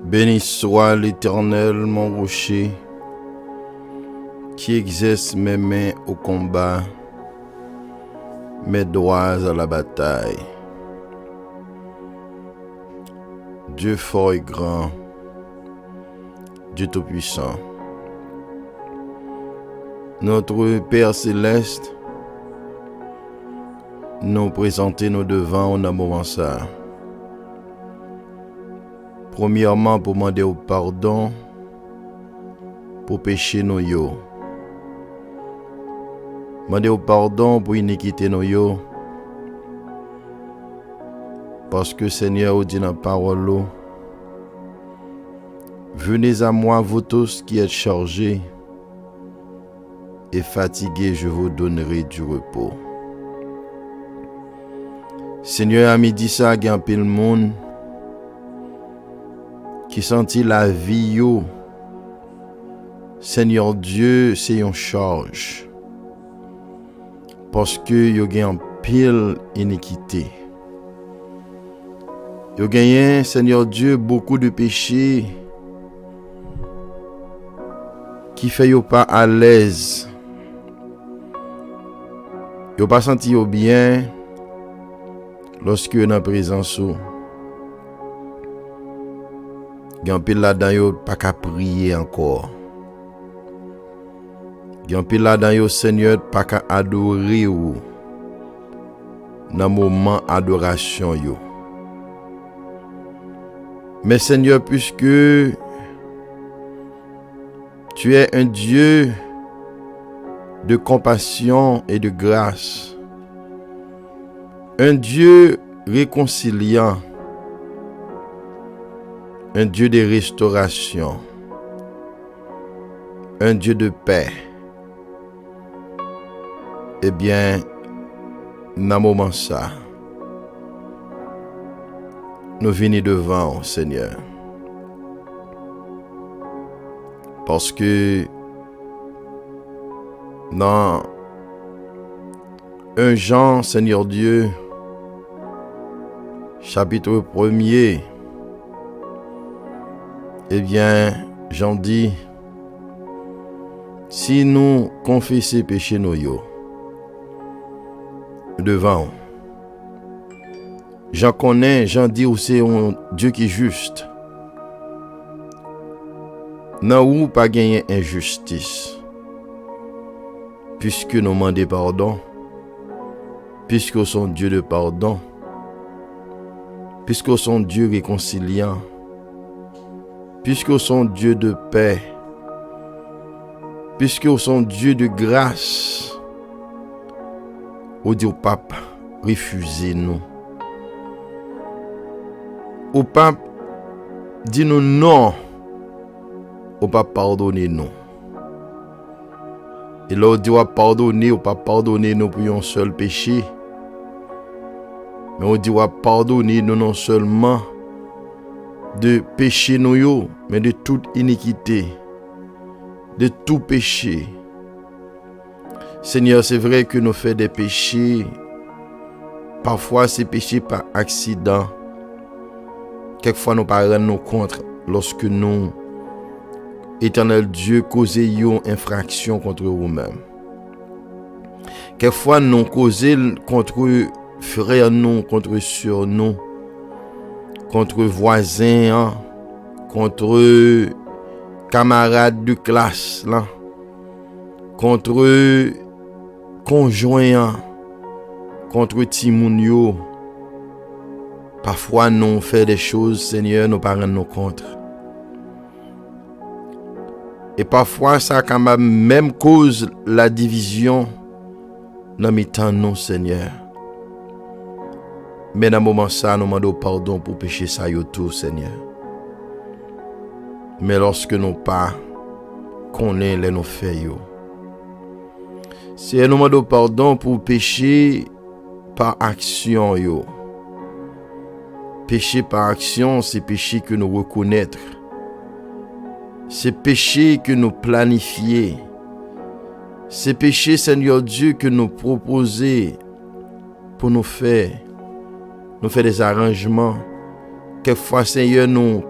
Béni soit l'Éternel, mon rocher, qui exerce mes mains au combat, mes doigts à la bataille. Dieu fort et grand, Dieu tout-puissant. Notre Père céleste, nous présenter nos devants en un moment ça. Premièrement, pour demander au pardon pour péché nous yo. Demander au pardon pour iniquité nous yo. Parce que Seigneur dit dans la parole, venez à moi vous tous qui êtes chargés et fatigués, je vous donnerai du repos. Seigneur, à midi ça, il y a un peu le monde qui sentit la vie yo. Seigneur Dieu, c'est une charge. Parce que yo gen un pile iniquité. Yo gen, Seigneur Dieu, beaucoup de péchés qui fait yo pas à l'aise. Yo pas senti yo bien lorsque yo dans présence ou. Gen pile là-dedans yo pas qu'à prier encore. Gen pile là-dedans yo Seigneur pas qu'à adorer ou dans moment adoration yo. Mais Seigneur, puisque tu es un Dieu de compassion et de grâce, un Dieu réconciliant, un Dieu de restauration, un Dieu de paix. Eh bien, dans moment ça, nous venons devant, Seigneur. Parce que dans 1 Jean, Seigneur Dieu, chapitre 1er, eh bien, Jean dit, si nous confessons péché nous devant, Jean connaît, Jean dit où c'est un Dieu qui est juste. Non ou pas gagner injustice. Puisque nous demandons pardon, puisque nous sommes Dieu de pardon, puisque nous sommes Dieu réconciliant, puisque nous sommes Dieu de paix, puisque nous sommes Dieu de grâce, au Dieu pape, refusez-nous. Au pape, dis-nous non, au pape, pardonnez-nous. Et là, Dieu va pardonner, ou pas pardonner nous pour un seul péché. Mais on dit va pardonner nous non seulement de péché nous, mais de toute iniquité, de tout péché. Seigneur, c'est vrai que nous faisons des péchés. Parfois, ces péchés par accident. Quelquefois, nous ne rendons pas compte lorsque nous, Éternel Dieu, causons une infraction contre vous-même. Quelquefois, nous causons contre frères nous, contre sœurs nous, contre voisins, contre camarades de classe, là, contre conjoints, contre timounio. Parfois, nous faisons des choses, Seigneur, nos parents nous contre. Et parfois, ça quand même cause la division dans mes temps, non, Seigneur. Mais dans le moment ça, nous demandons pardon pour pécher ça yo tout, Seigneur. Mais lorsque nous pas connaissons les nos faits yo, c'est nous demandons pardon pour pécher par action yo. Péché par action, c'est péché que nous reconnaître. C'est péché que nous planifier. C'est péché, Seigneur Dieu, que nous proposer pour nous faire des arrangements. Quelquefois, Seigneur, nous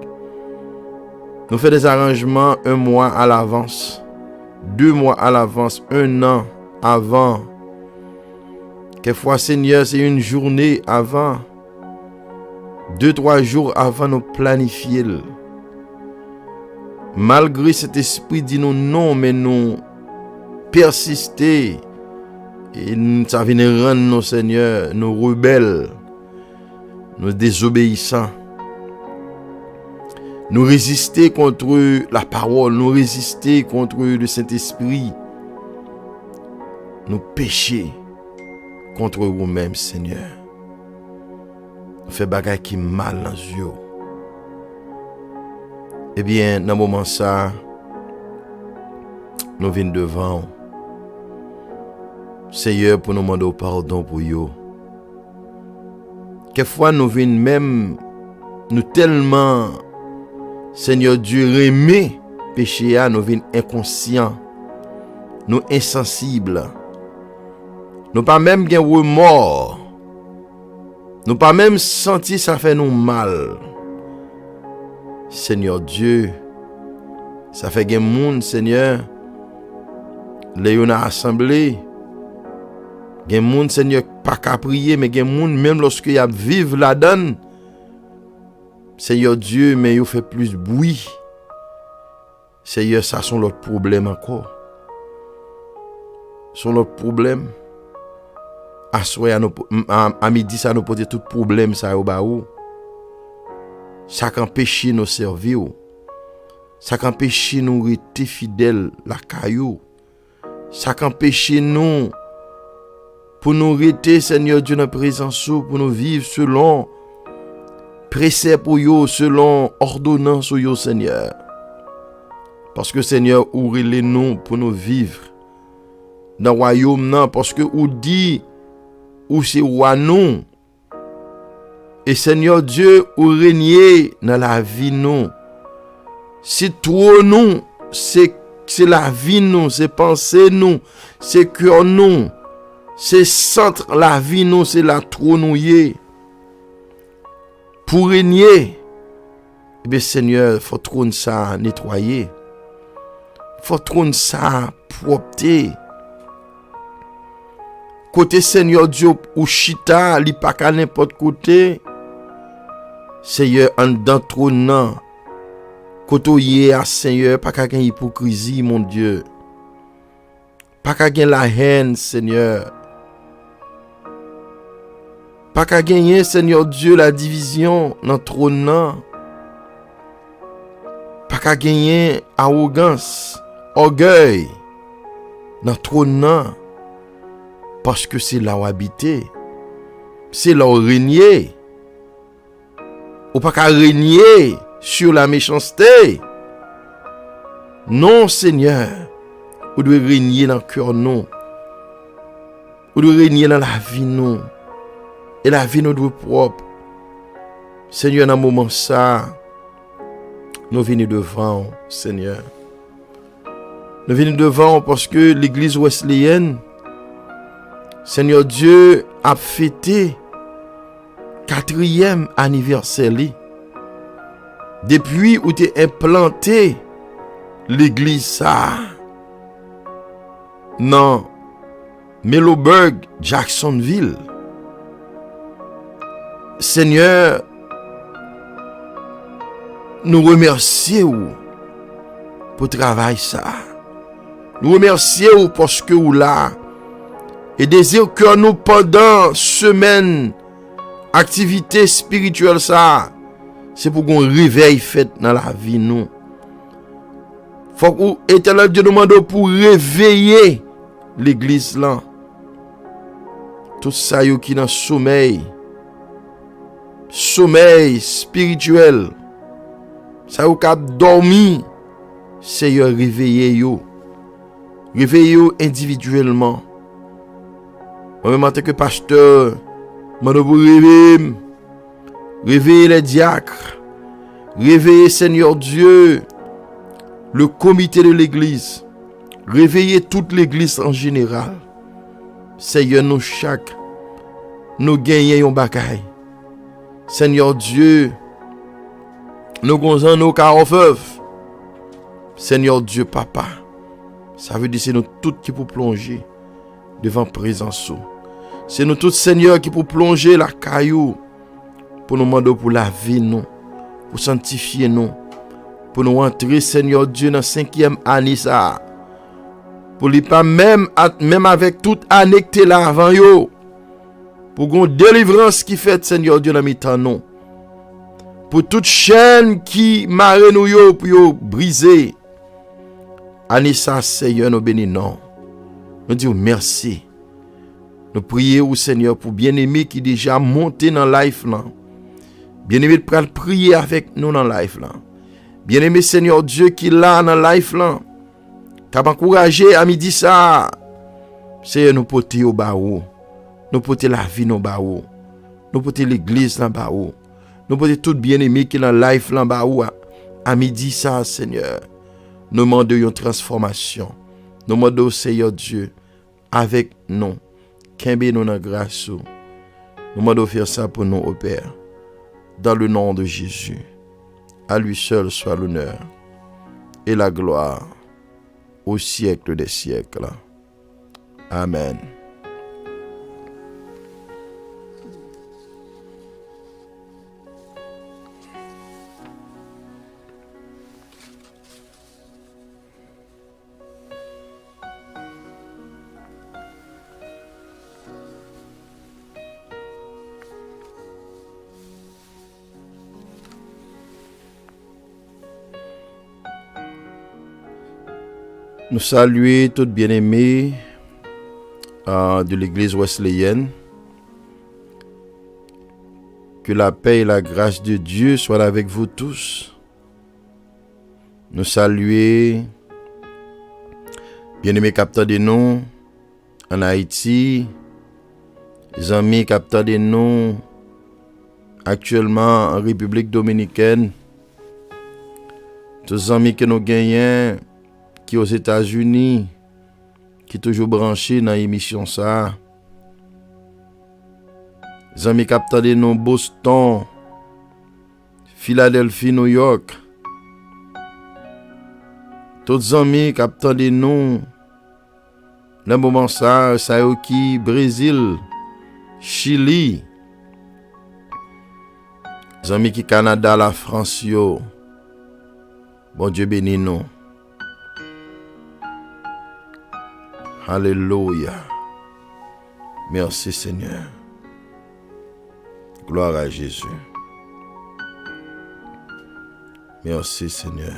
Nous faisons des arrangements 1 mois à l'avance, 2 mois à l'avance, 1 an avant. Quelquefois, Seigneur, c'est une journée avant, 2-3 jours avant nous planifier. Malgré cet esprit dit nous non, mais nous persister. Et ça vient rendre nos Seigneur, nous rebelles, nous désobéissants. Nous résister contre la parole, nous résister contre le Saint-Esprit. Nous pécher contre vous-même, Seigneur. Nous faisons des choses qui mal dans les yeux. Eh bien, dans ce moment ça, nous venons devant Seigneur pour nous demander pardon pour vous. Quelquefois, nous venons même, nous tellement, Seigneur Dieu, aimer péché, nous venons inconscients, nous insensibles. Nous pas même gen remords. Nous pas même senti ça fait nous mal. Seigneur Dieu, ça fait gen moun, Seigneur, les yon a assemblé. Gen moun, Seigneur, pas qu'à prier, mais gen moun, même lorsque y a vivre la donne, Seigneur Dieu, mais yon fait plus bruit. Seigneur, ça sont leurs problèmes encore. Sont leurs problèmes. À midi, ça nous pose tout problème, ça au bas où. Ça empêche nous servir. Ça empêche nous rester fidèles la caillou. Ça empêche nous pour nous rester, Seigneur Dieu, dans la présence, pour nous vivre selon préceptes pour yo, selon ordonnance yo, Seigneur. Parce que, Seigneur, ouvrez nous pour nous vivre dans le royaume, non, parce que ou dit, ou c'est roi nous. Et Seigneur Dieu, ou régner dans la vie nous. C'est trop nous, c'est la vie nous, c'est penser nous, c'est cœur nous, c'est centre la vie nous, c'est la trônouiller. Pour régner, eh bien Seigneur, faut trône ça nettoyer. Faut trône ça propter. Côté Seigneur Dieu ou chita, li pa ka n'importe côté. Seigneur en dans trône côté à Seigneur, pas ka gen hypocrisie mon Dieu. Pas ka gen la haine Seigneur. Pas ka gagner Seigneur Dieu la division dans trône. Pas ka gagner arrogance, orgueil dans trône. Parce que c'est là où habiter. C'est là où régner. Ou pas qu'à régner sur la méchanceté. Non, Seigneur. Ou doit régner dans le cœur, non. Ou doit régner dans la vie, non. Et la vie, nous doit propre. Seigneur, dans le moment ça, nous venons devant, Seigneur. Nous venons devant parce que l'église wesleyenne, Seigneur Dieu a fêté 4e anniversaire depuis où tu as implanté l'église ça. Non, Meloburg, Jacksonville. Seigneur, nous remercions pour le travail ça. Nous remercions parce que vous là. Et désir que nous pendant semaine activité spirituelle ça, c'est pour qu'on réveille fait dans la vie nous. Faut que Éternel Dieu nous demande pour réveiller l'église là. Tout ça yo qui dans sommeil spirituel. Ça yo qui dormi, c'est yo réveiller yo. Réveiller yo individuellement. Moi-même, en tant que pasteur, je veux réveiller les diacres, réveiller Seigneur Dieu, le comité de l'église, réveiller toute l'église en général. Seigneur, nous chaque, nous gagnons un bagaille. Seigneur Dieu, nous gonzons nos carreaux. Seigneur Dieu, Papa, ça veut dire c'est nous tous qui pour plonger devant présence. C'est nous tous, Seigneur, qui pour plonger la caillou, pour nous demander pour la vie, nous, pour sanctifier nous, pour nous entrer, Seigneur Dieu, dans la 5e année, ça. Pour lui pas même avec toute année que tu es là avant, yo. Pour une délivrance qui fait, Seigneur Dieu, dans mi-temps, non. Pour toute chaîne qui marre nous, yo, pour yo briser. Anissa, Seigneur, nous bénissons. Nous disons merci. Nous prions au Seigneur pour bien-aimé qui déjà monté dans life là. Bien-aimé pour prier avec nous dans life là. Bien-aimé Seigneur Dieu qui là dans life là. T'as encouragé à midi ça. Seigneur nous porter au bas haut. Nous porter la vie au bas haut. Nous porter l'église là bas haut. Nous porter tout bien-aimé qui dans life là bas haut. À midi ça Seigneur. Nous demandons une transformation. Nous demandons Seigneur Dieu avec nous. Qu'aimer nous dans grâce. Nous demandons faire ça pour nous au Père. Dans le nom de Jésus. À lui seul soit l'honneur et la gloire au siècle des siècles. Amen. Nous saluons toutes bien-aimés de l'église wesleyenne. Que la paix et la grâce de Dieu soient avec vous tous. Nous saluons bien-aimés capteurs de nous en Haïti, les amis capteurs de nous actuellement en République dominicaine, tous les amis que nous gagnons qui aux États-Unis, qui toujours branché dans l'émission ça. Les amis capteurs de nous Boston, Philadelphie, New York. Tous les amis capteurs de nous, le moment ça, qui Brésil, Chili. Les amis qui Canada, la France, yo. Bon Dieu bénit nous. Alléluia. Merci Seigneur. Gloire à Jésus. Merci Seigneur.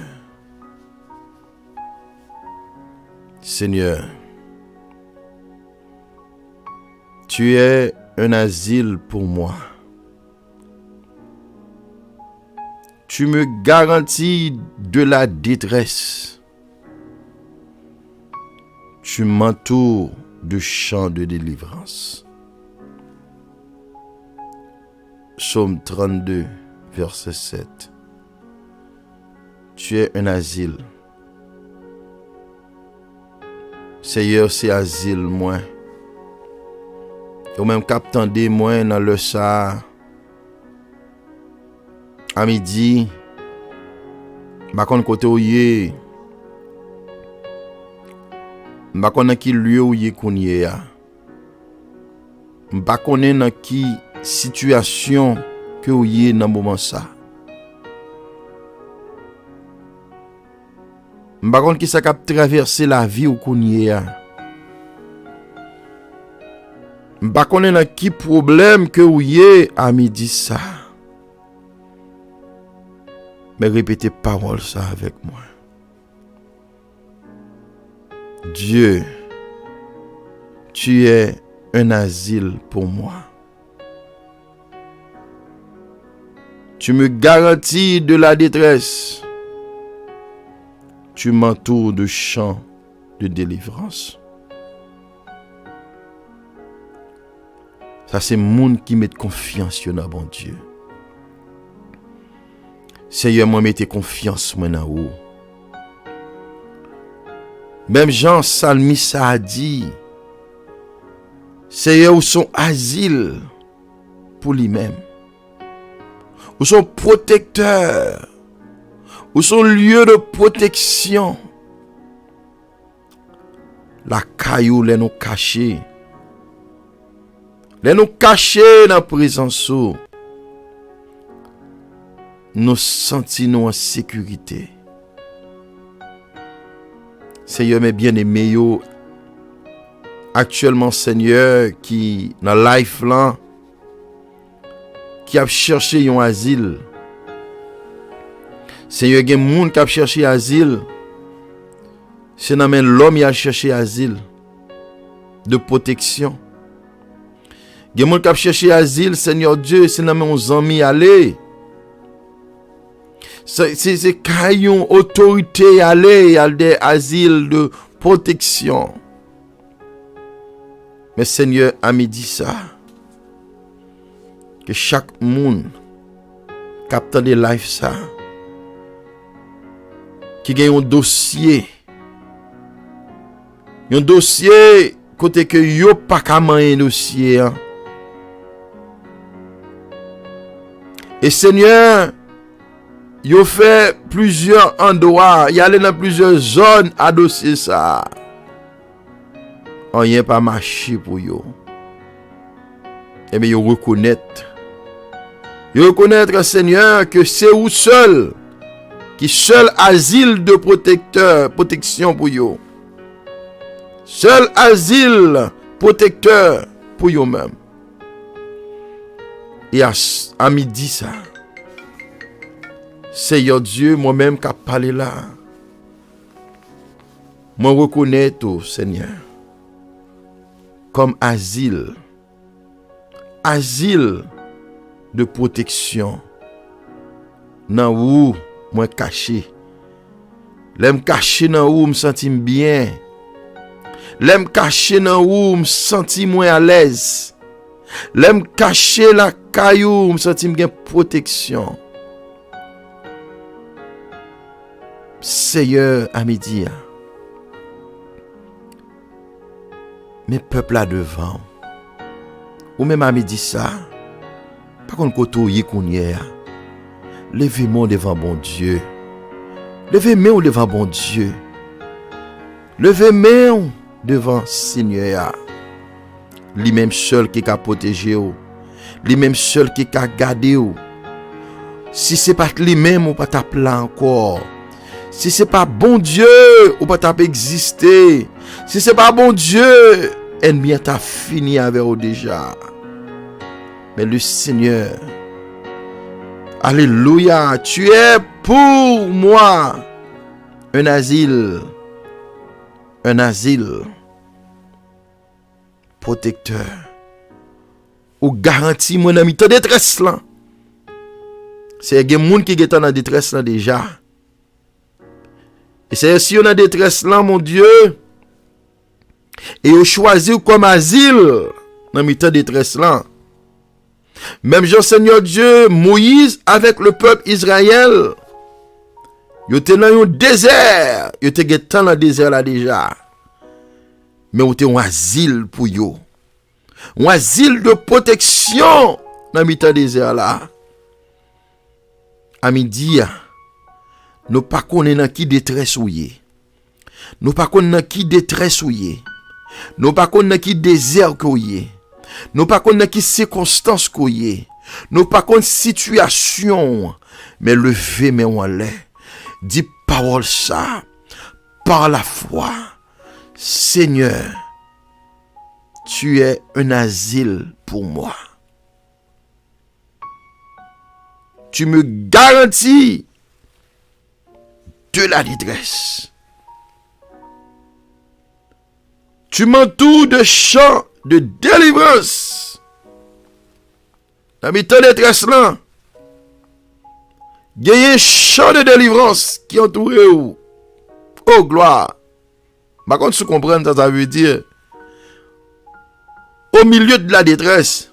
Seigneur, tu es un asile pour moi. Tu me garantis de la détresse. Tu m'entoures de chants de délivrance. Psaume 32, verset 7. Tu es un asile. Seigneur, c'est asile, moi. Ou même qu'attendez moi dans le ça. À midi, ma kon côté où yé. Ma kon qui lieu où yé kounye ya. Ma konnen dans qui situation que où yé dans moment ça. Ma kon qui ça cap traverser la vie ou kounye ya. Ma konnen dans qui problème que où yé à midi ça. Mais répétez parole ça avec moi. Dieu, tu es un asile pour moi. Tu me garantis de la détresse. Tu m'entoures de chants de délivrance. Ça c'est monde qui met confiance dans bon Dieu. Seigneur, moi mettez confiance moi dans vous. Même Jean Salmis a dit, Seigneur, ou son asile pour lui-même. Ou son protecteur. ou son lieu de protection. La caillou les nous cacher. Les nous cacher dans la présence. Nous sentons en sécurité. Seigneur, mes bien-aimés, actuellement, Seigneur, qui dans life là, qui a cherché un asile. Seigneur, il y a des gens qui a cherché asile. C'est dans l'homme qui a cherché asile de protection. Il y a des gens qui a cherché asile, Seigneur Dieu, c'est dans mes amis aller. C'est quand une autorité aller à des asiles de protection. Mais Seigneur a dit ça. Que chaque monde capte de life ça. Qui gagne un dossier. Un dossier côté que yo pas qu'à un dossier. Hein. Et Seigneur, yo fait plusieurs endroits, y allé dans plusieurs zones à dossier ça. On y est pas marché pour yo. Et bien yo reconnaître. Yo reconnaître Seigneur que c'est où seul qui seul asile de protection pour yo. Seul asile protecteur pour yo même. Et à midi ça. Seigneur Dieu, moi-même qui a parlé là. Moi reconnais tout, Seigneur. Comme asile. Asile de protection. Dans où moi caché. L'aime caché dans où me sentis bien. L'aime caché dans où me sentis moins à l'aise. L'aime caché la caillou me sentis bien protection. Seigneur à midi. Mes peuples là devant. Ou même à midi ça. Par contre koto yi kounye. Levez-moi devant bon Dieu. Levez-moi devant bon Dieu. Levez-moi devant Seigneur. Lui-même seul qui a protégé ou. Lui-même seul qui a gardé ou. Si c'est pas lui-même ou pas ta plan encore. Si c'est pas bon Dieu ou pas ta exister. Si c'est pas bon Dieu, ennemi t'a fini avec vous déjà. Mais le Seigneur, alléluia, tu es pour moi un asile protecteur. Ou garanti mon ami ta détresse là. C'est des gens qui sont en détresse là déjà. Et c'est si on a détresse là mon Dieu, et on choisit comme asile dans mi-temps détresse là. Même Jean Seigneur Dieu, Moïse avec le peuple Israël, ils étaient dans un désert, ils étaient dans le désert là déjà. Mais ils étaient un asile pour eux. Un asile de protection dans mi-temps désert là. À midi, nous pas connaissons qui détresse ou yé. Nous pas connaissons qui détresse ou yé. Nous pas connaissons qui désert ou yé. Nous pas connaissons qui circonstance ou yé. Nous pas connaissons situation. Mais levez mais en l'air. Dis parole ça. Par la foi. Seigneur, tu es un asile pour moi. Tu me garantis de la détresse. Tu m'entoures de chants de délivrance. Dans mes temps de détresse là, il y a un chant de délivrance qui entoure vous. Oh gloire. Par contre, si vous comprenez, ça veut dire au milieu de la détresse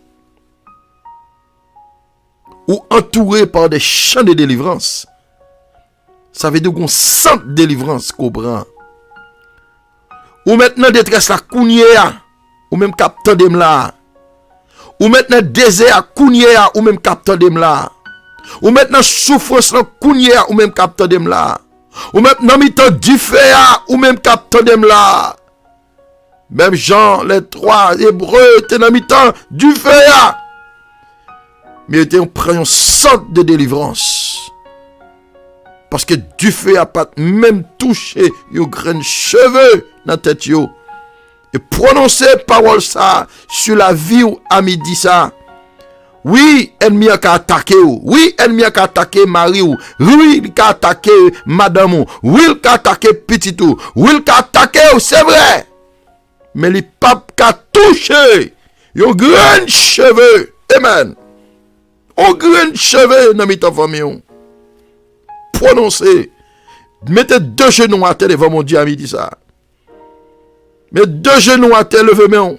ou entouré par des chants de délivrance. Ça veut dire qu'on sent délivrance qu'on prend. Ou maintenant détresse la kounyea, ou même capteur dem là. Ou maintenant désert kounyea, ou même capteur dem là. Ou maintenant souffrance dans kounye ou même capteur dem là. Ou maintenant mi-temps du feu ou même capteur dem là. Même Jean, les 3 Hébreux, étaient dans mi-temps du feu. Mais était un centre de délivrance. Parce que du feu a pas même touché yo grain cheveux dans la tête yo. Et prononcer parole ça sur la vie ou à midi ça. Oui, ennemi a attaqué ou. Oui, ennemi a attaqué mari ou. Oui, il a attaqué madame ou. Oui, il a attaqué petit ou. Oui, il a attaqué ou, c'est vrai. Mais les papes qui touché yon grand cheveux. Amen. On grand cheveux dans mes famille. Prononcez. Mettez 2 genoux à terre devant mon Dieu à midi ça. Mettez 2 genoux à terre, levez-moi.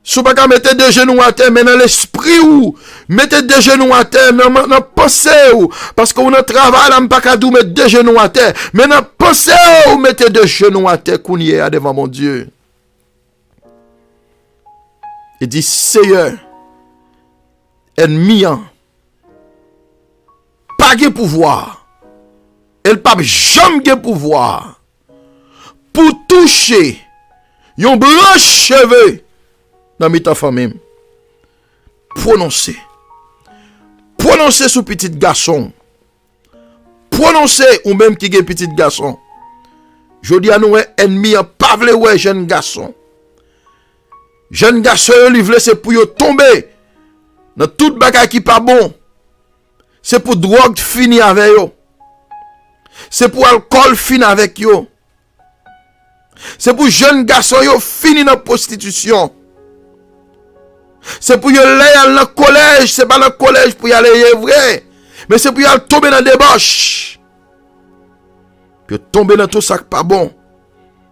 Si vous ne pouvez pas mettre 2 genoux à terre, mais dans l'esprit ou, mettez 2 genoux à terre, dans la pensée ou, parce qu'on a travail, on ne peut pas mettre 2 genoux à terre, mais dans la pensée ou, mettez 2 genoux à terre, qu'on y est devant mon Dieu. Il dit, Seigneur, ennemi, pas de pouvoir, elle pas jamais de pouvoir, pour toucher, yon blanc cheveux, dans mes famille. Prononcez. Prononcez sur petit garçon. Prononcez ou même qui est petit garçon. Je dis à nous, ennemi, pas vle ouais jeune garçon. Jeune garçon, livre c'est pour yo tomber dans toute bagaille qui pas bon. C'est pour drogue fini avec yo. C'est pour alcool fini avec yo. C'est pour jeune garçon yo fini dans prostitution. C'est pour y aller dans le collège, c'est pas dans le collège pour y aller, vrai. Mais c'est pour y aller tomber dans des débauche. Puis tomber dans tout ça qui pas bon.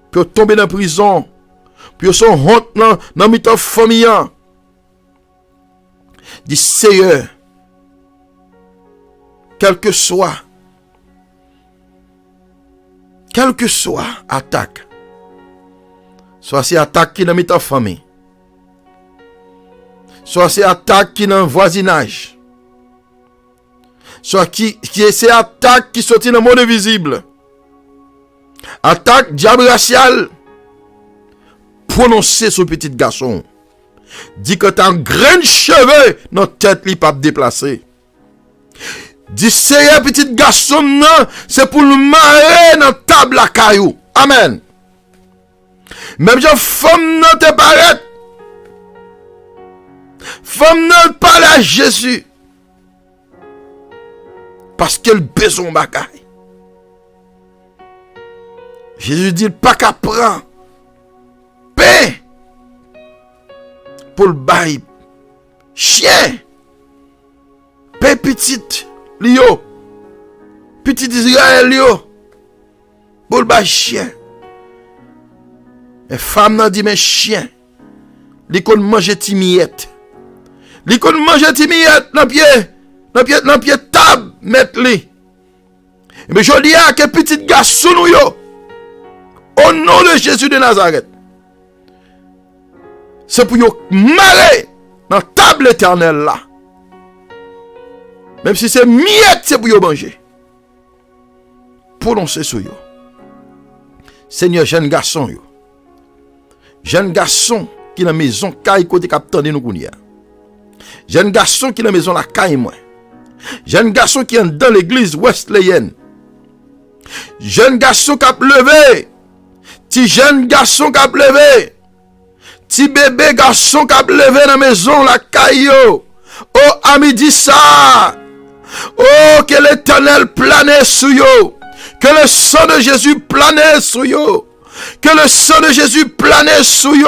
Puis tomber dans la prison. Puis son honte dans mi-temps famille. Dit Seigneur, quel que soit attaque, soit c'est attaque qui dans mi-temps famille, soit c'est attaque qui dans le voisinage, soit qui c'est attaque qui sortit dans le monde visible, attaque diable racial, prononcez ce petit garçon, dit que t'as un grain de cheveux dans la tête li pas déplacé. Dit c'est petit garçon non, c'est pour le marrer dans table la caillou. Amen. Même si femme non te paraît, femme non parle à Jésus. Parce qu'elle besoin bagaille. Jésus dit pas qu'à prendre paix pour le bail chien. Paix petite Lio, petit Israël Lio, pour le bail chien. Et femme nan dit mais chien, li kon mange ti miette. Li kon mange ti miette dans pied table mettre li. Mais je dis à que petit garçon nou yo, au nom de Jésus de Nazareth, c'est pour yo marrer dans table éternelle là. Même si c'est miette, c'est pour yo manger. Prononcez sur yo. Seigneur, jeune garçon yo. Jeune garçon qui dans la maison caille côté capitaine nous kounia. Jeune garçon qui dans la maison la caille moi. Jeune garçon qui est dans l'église Wesleyenne. Jeune garçon qui a levé. Ti jeune garçon qui a levé. Ti bébé garçon qui a levé dans la maison la caille yo. Oh, ami dit ça. Oh, que l'Éternel plane sur yo. Que le sang de Jésus plane sur yo. Que le sang de Jésus plane sur yo.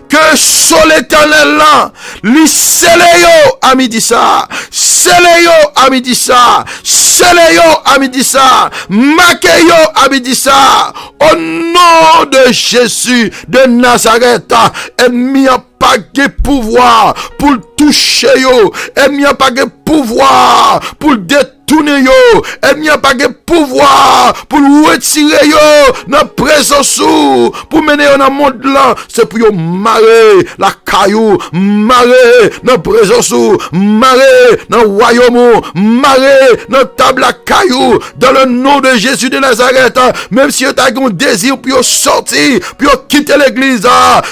Que sur l'Éternel là, li scellé yo, ami dit ça. Scellé yo, ami dit ça. Scellé yo, ami dit ça. Marqué yo, ami dit ça. Au nom de Jésus de Nazareth, ennemi pas de pouvoir pour toucher yo. Ennemi a pas de pouvoir pour détourner yo. Ennemi a pas de pouvoir pour retirer yo dans présence ou pour mener yo dans monde là. C'est pour yo marrer la caillou, marrer dans présence ou, marrer dans royaume ou, marrer dans table la caillou dans le nom de Jésus de Nazareth. Même si yo t'a un désir pour yo sortir, pour yo quitter l'église,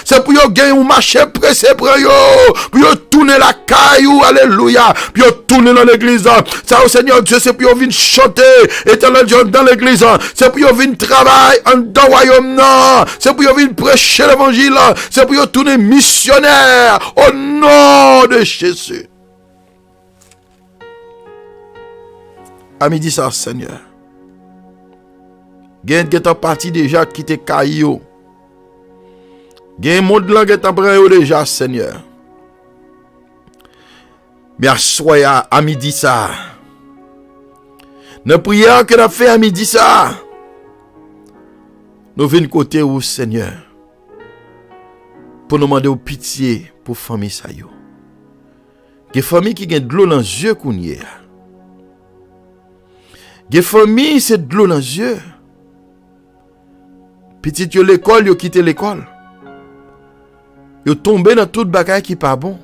c'est pour yo gagner ou marcher pressé pour yo tourner la caillou, alléluia, pour yo tourner dans l'église. Ça au Seigneur Dieu, c'est pour yo venir chanter éternel Dieu dans l'église, c'est pour yo venir travailler dans le royaume, non, c'est pour yo venir prêcher l'évangile, c'est pour yo tourner missionnaire au nom de Jésus. À midi ça, Seigneur. Gen est parti déjà quitter Caillou. Gen monde là qui est prêt déjà, Seigneur. Mais à soya à midi ça. Nos prières que nous fait à midi ça. Nous venons côté où, Seigneur. Pour nous demander pitié pour famille ça yo. Gen famille qui gen de l'eau dans les yeux qu'on y est. Gen famille c'est de l'eau dans les yeux. Petit yo l'école, yo quitté l'école. Yo tombé dans toute bagaille qui pas bon.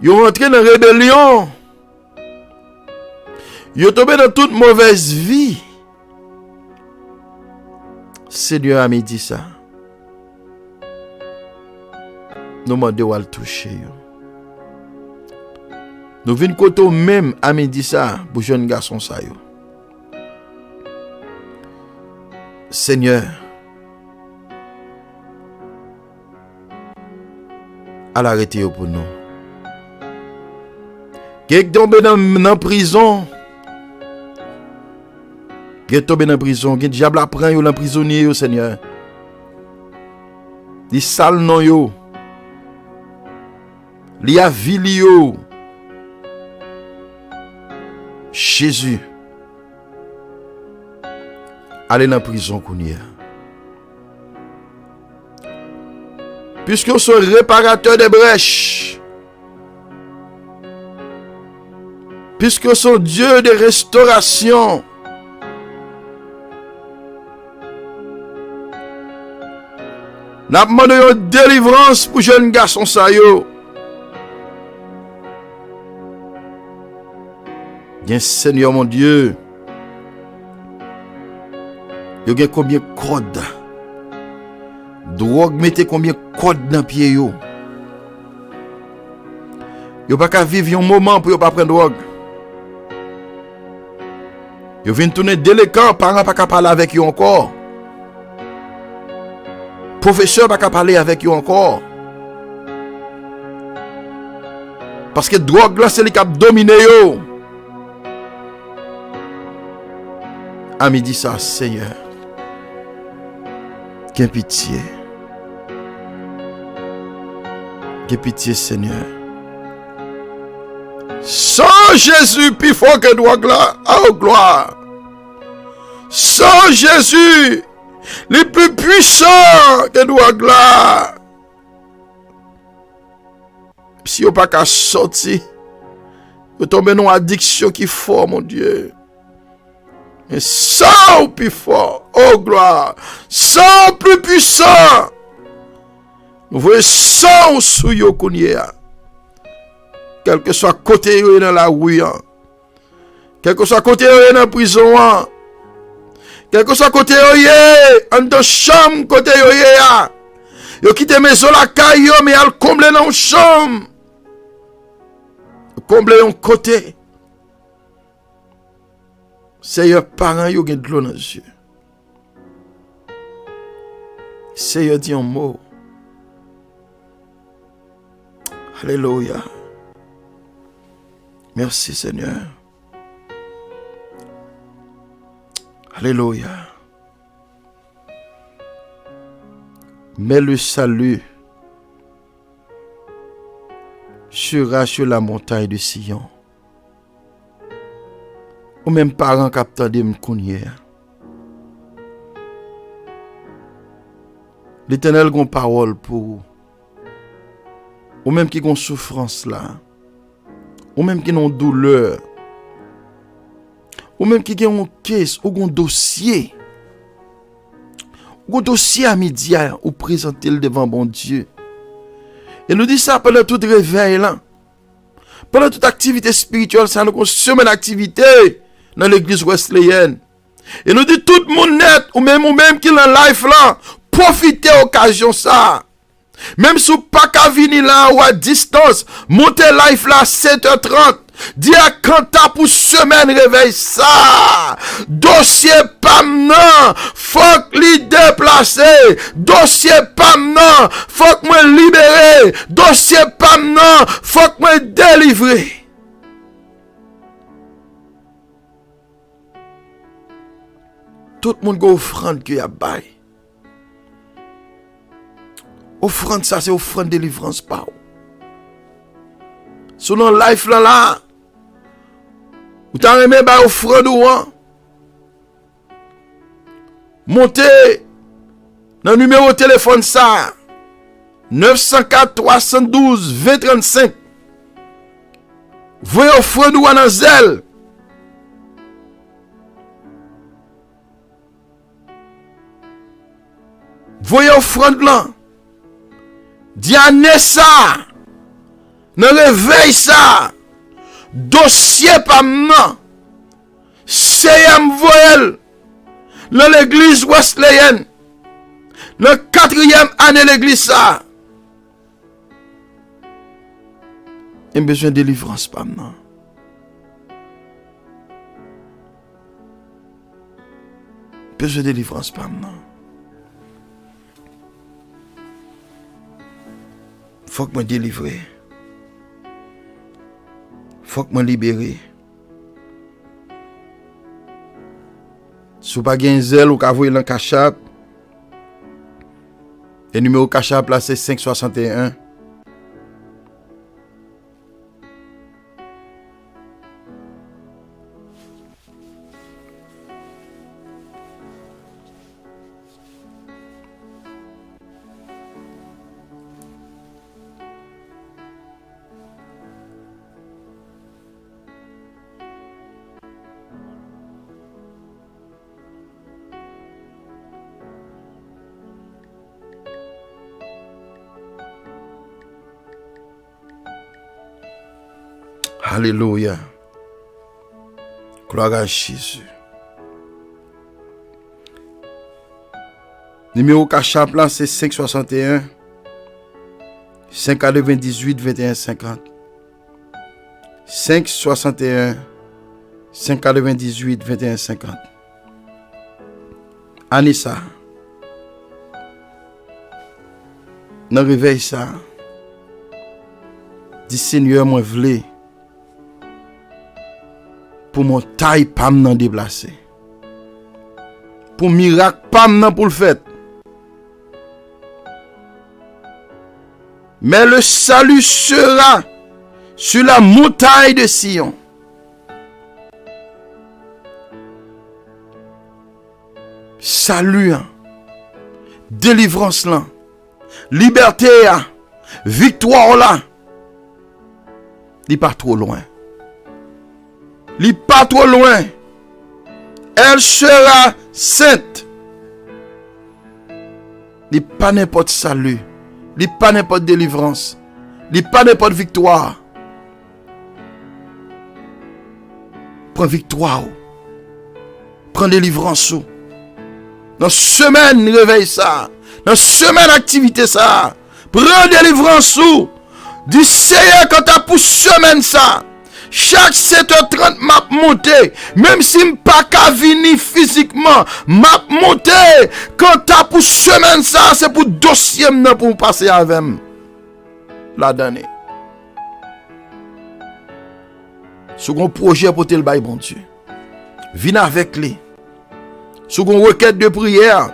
Yo rentré dans rébellion. Yo tombé dans toute mauvaise vie. Seigneur a dit ça. Nous demandons à le toucher. Nous venons côté même à dit ça pour jeune garçon ça yo. Seigneur, à l'arrêter pour nous. Quelqu'un tombé dans prison. Quelqu'un tombé dans prison. Quelqu'un diable apprend yo dans prisonnier yo, Seigneur. Li sale non yo. Li a vil yo. Jésus. Allez dans la prison qu'on y a. Puisque vous êtes réparateur des brèches. Puisque vous êtes Dieu de restauration. Nous demandons une délivrance pour jeunes garçons ça yo. Bien Seigneur mon Dieu. Yo gen combien code? Drogue mettez combien code dans pied yo? Yo pas qu'à vivre un moment pour yo pas prendre drogue. Yo vinn tourner délinquant, parents pas qu'à parler avec yo encore. Professeur pas qu'à parler avec yo encore. Parce que drogue là c'est li k'ap dominer yo. À midi ça, Seigneur. Qu'un pitié. Qu'un pitié, Seigneur. Sans Jésus, plus fort que drogue là, oh gloire. Sans Jésus, le plus puissant que drogue là. Si vous n'avez pas sortir, vous tombez dans une addiction qui est fort, mon Dieu. Mais sans plus fort, oh gloire, sans plus puissant. Nous voyons sans sous yo kounye. Quel que soit côté dans la rue, quel que soit côté dans la prison, quel que soit côté en dans chambre côté yo quitte maison la caille mais al comble dans chambre. Comble un côté. Seigneur, parents, yo gen de l'eau dans les yeux. Seigneur, dit un mot. Alléluia. Merci, Seigneur. Alléluia. Mais le salut sera sur la montagne de Sion. Ou même parents qui attendent me connaître. l'Éternel gon parole pour vous. Ou même qui gon souffrance là. Ou même qui ont douleur. Ou même qui ont une caisse ou un dossier. Ou un dossier à midi ou présenter le devant bon Dieu. Et nous dit ça pendant tout réveil là. Pendant toute activité spirituelle, ça nous une semaine d'activité dans l'église wesleyenne. Et nous dit tout le monde net, ou même qui est en live là, profitez occasion ça. Même si vous pas qu'à venir là ou à distance, montez live là 7h30. Dis à Kanta pour semaine réveil ça. Dossier pas non, faut que li déplacer. Dossier pas non, faut que moi libérer. Dossier pas non, faut que moi délivrer. Tout le monde a offrande qui a bail. Offrande ça c'est offrande délivrance pas. Selon life là. Vous t'en remet ba offrande ou hein? Montez dans le numéro de téléphone ça 904 312 2035. Voyez offrande ou dans zèle. Voyez offrande là. Diane ça. Dans réveil ça. Dossier pas maintenant. CM voyel. Dans l'église wesleyenne. Dans 4e année l'église ça. Il y a besoin de délivrance pas maintenant. Besoin de délivrance pas maintenant. Faut que me délivrer. Faut que me libérer. Si vous n'avez pas de zèle, vous pouvez dans le cachap. Le numéro cachap là c'est 561. Alléluia. Gloire à Jésus. Numéro cachap là c'est 561 598 21 50. 561 598 21 50. Anissa. Dans réveil ça. Dis Seigneur moi vle pour mon taille pas m'en déplacer. Pour miracle pas m'en pour le fait. Mais le salut sera sur la montagne de Sion. Salut, hein. Délivrance là, liberté, hein. Victoire là. Il pas trop loin. Il pas trop loin. Elle sera sainte. Il pas n'importe salut. Il pas n'importe délivrance. Il pas n'importe victoire. Prends victoire. Prends délivrance. Dans semaine réveil ça. Dans semaine activité ça. Prends délivrance. Dis Seigneur quand t'as pour semaine ça. Chaque 7h30 m'a monté. Même si je pas qu'à venir physiquement. M'a monté. Quand t'as pour semaine ça. C'est pour dossier pour passer avec moi. La dernière. Second projet pour te le bail bon Dieu. Viens avec lui. Second requête de prière.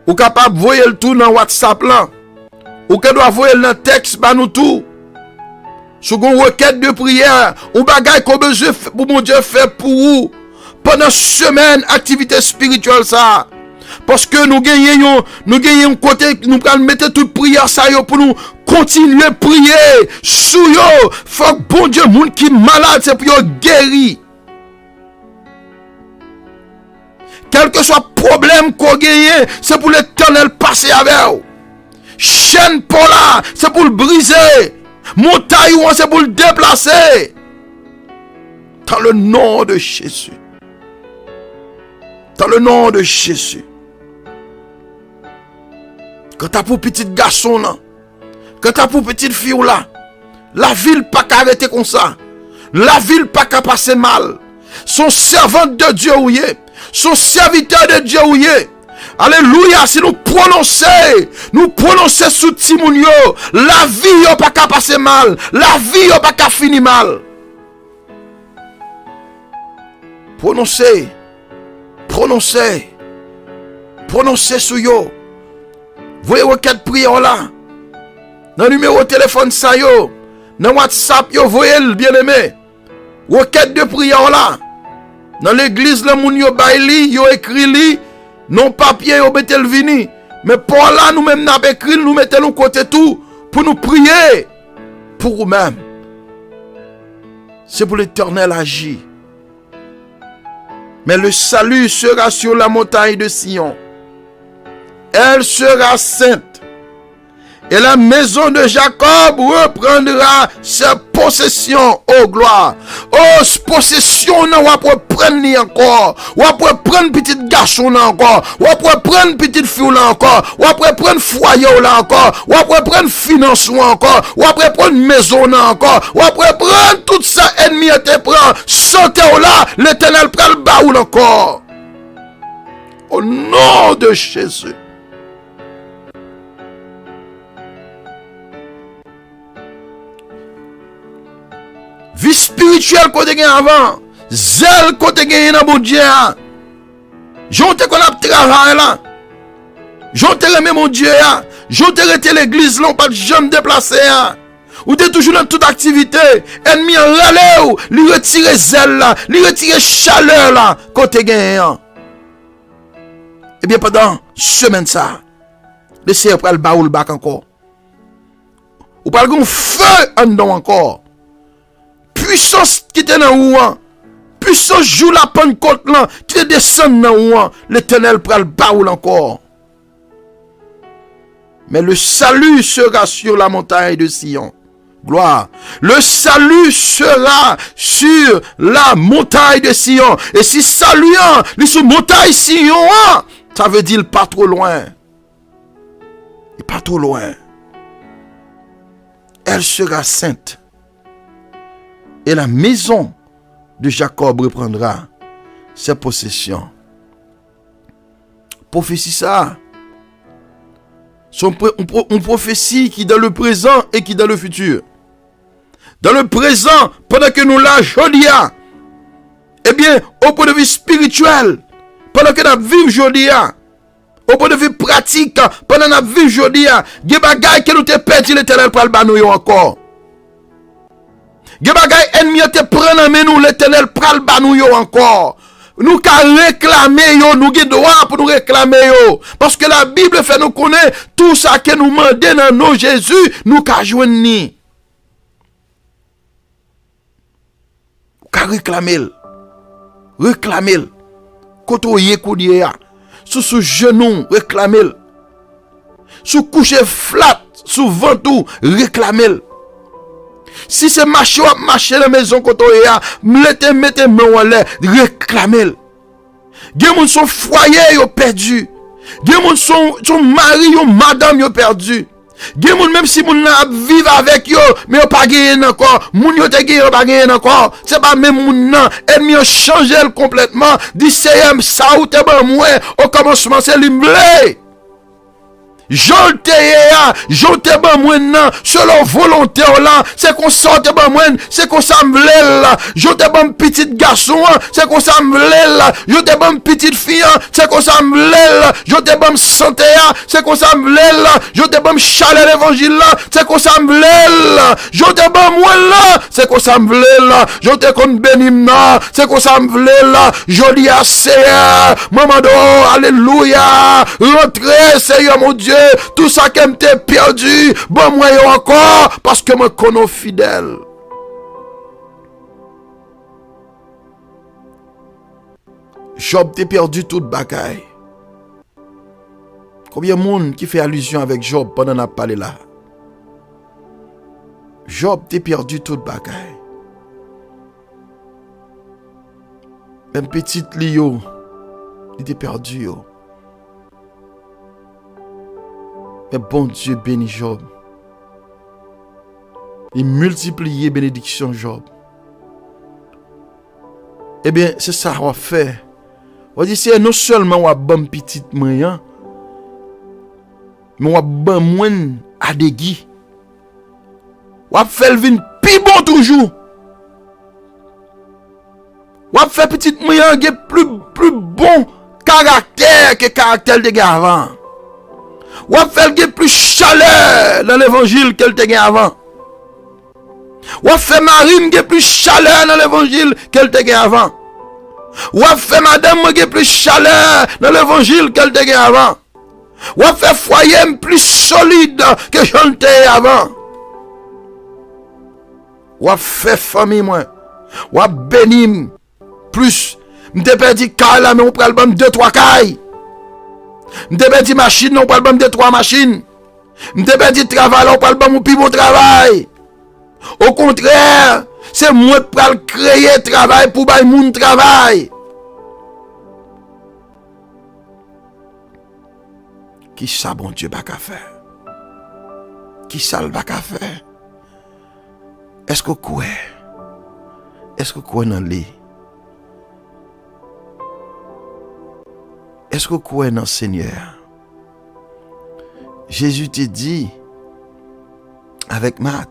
Ou capable de voyer le tout dans WhatsApp là. Ou que doit voyer le texte ba nous tout. Second requête de prière, ou bagay qu'on besoin pour mon Dieu faire pour vous pendant semaine activité spirituelle ça. parce que nous gagnons côté, nous allons mettre toute prière ça yo pour nous continuer à prier sous yo. Faut que bon Dieu, monde qui malade, c'est pour yo guéri. Quel que soit le problème qu'on gagne, c'est pour l'Éternel passer avec vous. Chaîne pour là, c'est pour le briser. Montagne, c'est pour le déplacer. Dans le nom de Jésus. Dans le nom de Jésus. Quand t'as pour petit garçon là, quand t'as pour petite fille là, la ville pas qu'à arrêter comme ça. La ville pas qu'à passer mal. Son servante de Dieu ou yé, son serviteur de Dieu ou yé. Alléluia, si nous prononçons sous Timounio, la vie n'a pas qu'à passer mal, la vie n'a pas qu'à finir mal. Prononcez sous yo. Voyez requête prière là. Dans le numéro de téléphone ça yo, dans WhatsApp yo, voyez le bien-aimé. Requête de prière là. Dans l'église le moun yo baili, yo écrit li. Non papier yo mette le vini. Mais pour là, nous même n'a écrit, nous mettons nous côté tout pour nous prier pour nous-mêmes. C'est pour l'Éternel agir. Mais le salut sera sur la montagne de Sion. Elle sera sainte. Et la maison de Jacob reprendra ses possessions, oh gloire. Oh, possession, on va prendre encore. On va prendre petit garçon encore. On va prendre petite fille là encore. On va prendre foyer là encore. On va prendre financement encore. On va prendre maison là encore. On va prendre tout ça, ennemi te prend. Santé là, l'Éternel prend le baoul encore. Au nom de Jésus. Vie spirituelle côté gain avant, zèle côté gain dans bon Dieu. Jonte qu'on a travail là. Jonte remet mon Dieu là. Jonte rete l'église là, pas de jamais déplacer. Ou t'es toujours dans toute activité. Ennemi en râle ou, lui retire zèle là, lui retire chaleur là côté gain. Et bien pendant semaine ça, le Seigneur prend le baoul bac encore. Ou pas le feu en dedans encore. Puissance qui était dans ouan, puissance joue la Pentecôte là, qui descend dans ouan, l'Éternel prend le baoul encore. Mais le salut sera sur la montagne de Sion. Gloire. Le salut sera sur la montagne de Sion. Et si salut est sur montagne Sion, ça veut dire pas trop loin. Pas trop loin. Elle sera sainte. Et la maison de Jacob reprendra ses possessions. Prophétie ça. Une prophétie qui est dans le présent et qui est dans le futur. Dans le présent, pendant que nous là, jodia, eh bien, au point de vue spirituel, pendant que nous vivons jodia, au point de vue pratique, pendant que nous vivons jodia, il y a des bagages que nous te perdu l'Éternel pour le banou encore. Ge bagay ennemi te prend en main nous l'Éternel pral ba nous yo encore. Nous ka réclamer yo, nous ge droit pour nous réclamer yo parce que la Bible fait nous connaître tout ça que nous mandé dans nos Jésus, nous ka joindre ni. Ka réclamer. Réclamer. Koto yé koudié ya. Sous genou réclamer. Sous coucher flat, sous ventou réclamer. Si c'est marcher dans la maison quand on est, mettez main en l'air, réclamez. Gen moun son foyer yo perdu. Gen moun son mari yo madame yo perdu. Gen moun même si moun nan vivre avec yo, mais yo pas gagné encore. Moun yo te gagné yo pas gagné encore. C'est pas même moun nan, ennemi yo changé complètement. Di CM ça ou te ban moi au commencement c'est limblé. Jolte ban mwen nan, selon volonté là, c'est qu'on sorte ban mwen, c'est qu'on s'amble là. Jolte ban petit garçon, c'est qu'on s'amble là. Jolte ban petite fille, c'est qu'on s'amble là. Jolte ban santé, c'est qu'on s'amble là. Jolte ban chaleur l'évangile là, c'est qu'on s'amble là. Jolte ban moi là, c'est qu'on s'amble là. Jolte kon bénim nan, c'est qu'on s'amble là. Joli assez, maman do, alléluia. Rentrez, Seigneur mon Dieu. Tout ça qui m'était perdu, bon moi encore, parce que me connais fidèle. Job t'es perdu toute bagaille. Combien de monde qui fait allusion avec Job pendant qu'on a parlé là? Job t'es perdu toute bagaille. Même petite Lio, il était perdu yo. Mais bon Dieu bénit Job. Il multiplie bénédiction Job. Eh bien, c'est ça qu'on fait. On dit c'est non seulement on a bon petit moyen, mais on a bon moins à dégui. On a fait le vin plus bon toujours. On a fait petit moyen qui est plus bon caractère que caractère de gars avant. Ou a fait plus chaleur dans l'évangile qu'elle te gagne avant. Ou a fait marine qui plus chaleur dans l'évangile qu'elle te gagne avant. Ou a fait madame qui plus chaleur dans l'évangile qu'elle te gagne avant. Ou a fait foyer plus solide que j'étais avant. Ou a fait famille moi. Ou a béni plus. M'te perdu car là mais on prend le 2-3 cailles. M'te perdu machine, on parle de 3 machines. M'te perdu travail, on parle de plus bon travail. Au contraire, c'est moi qui vais créer travail pour bailler moun travail. Qui ça bon Dieu va faire? Qui ça va faire? Est-ce que quoi? Est-ce que quoi dans lui? Est-ce que vous croyez dans le Seigneur? Jésus te dit avec Marc,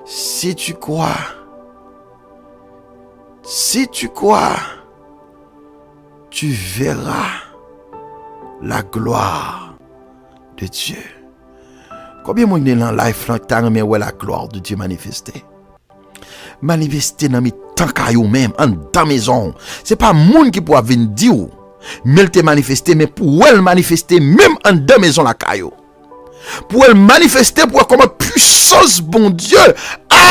si tu crois, tu verras la gloire de Dieu. Combien de monde dans la life t'as aimé la gloire de Dieu manifester? Manifester dans mes temps caillou même en dans maison. C'est pas monde qui pourra venir dire. Mais elle te manifester, mais pour elle manifester, même en deux maisons la caillou. Pour elle manifester, pour comment puissance, bon Dieu,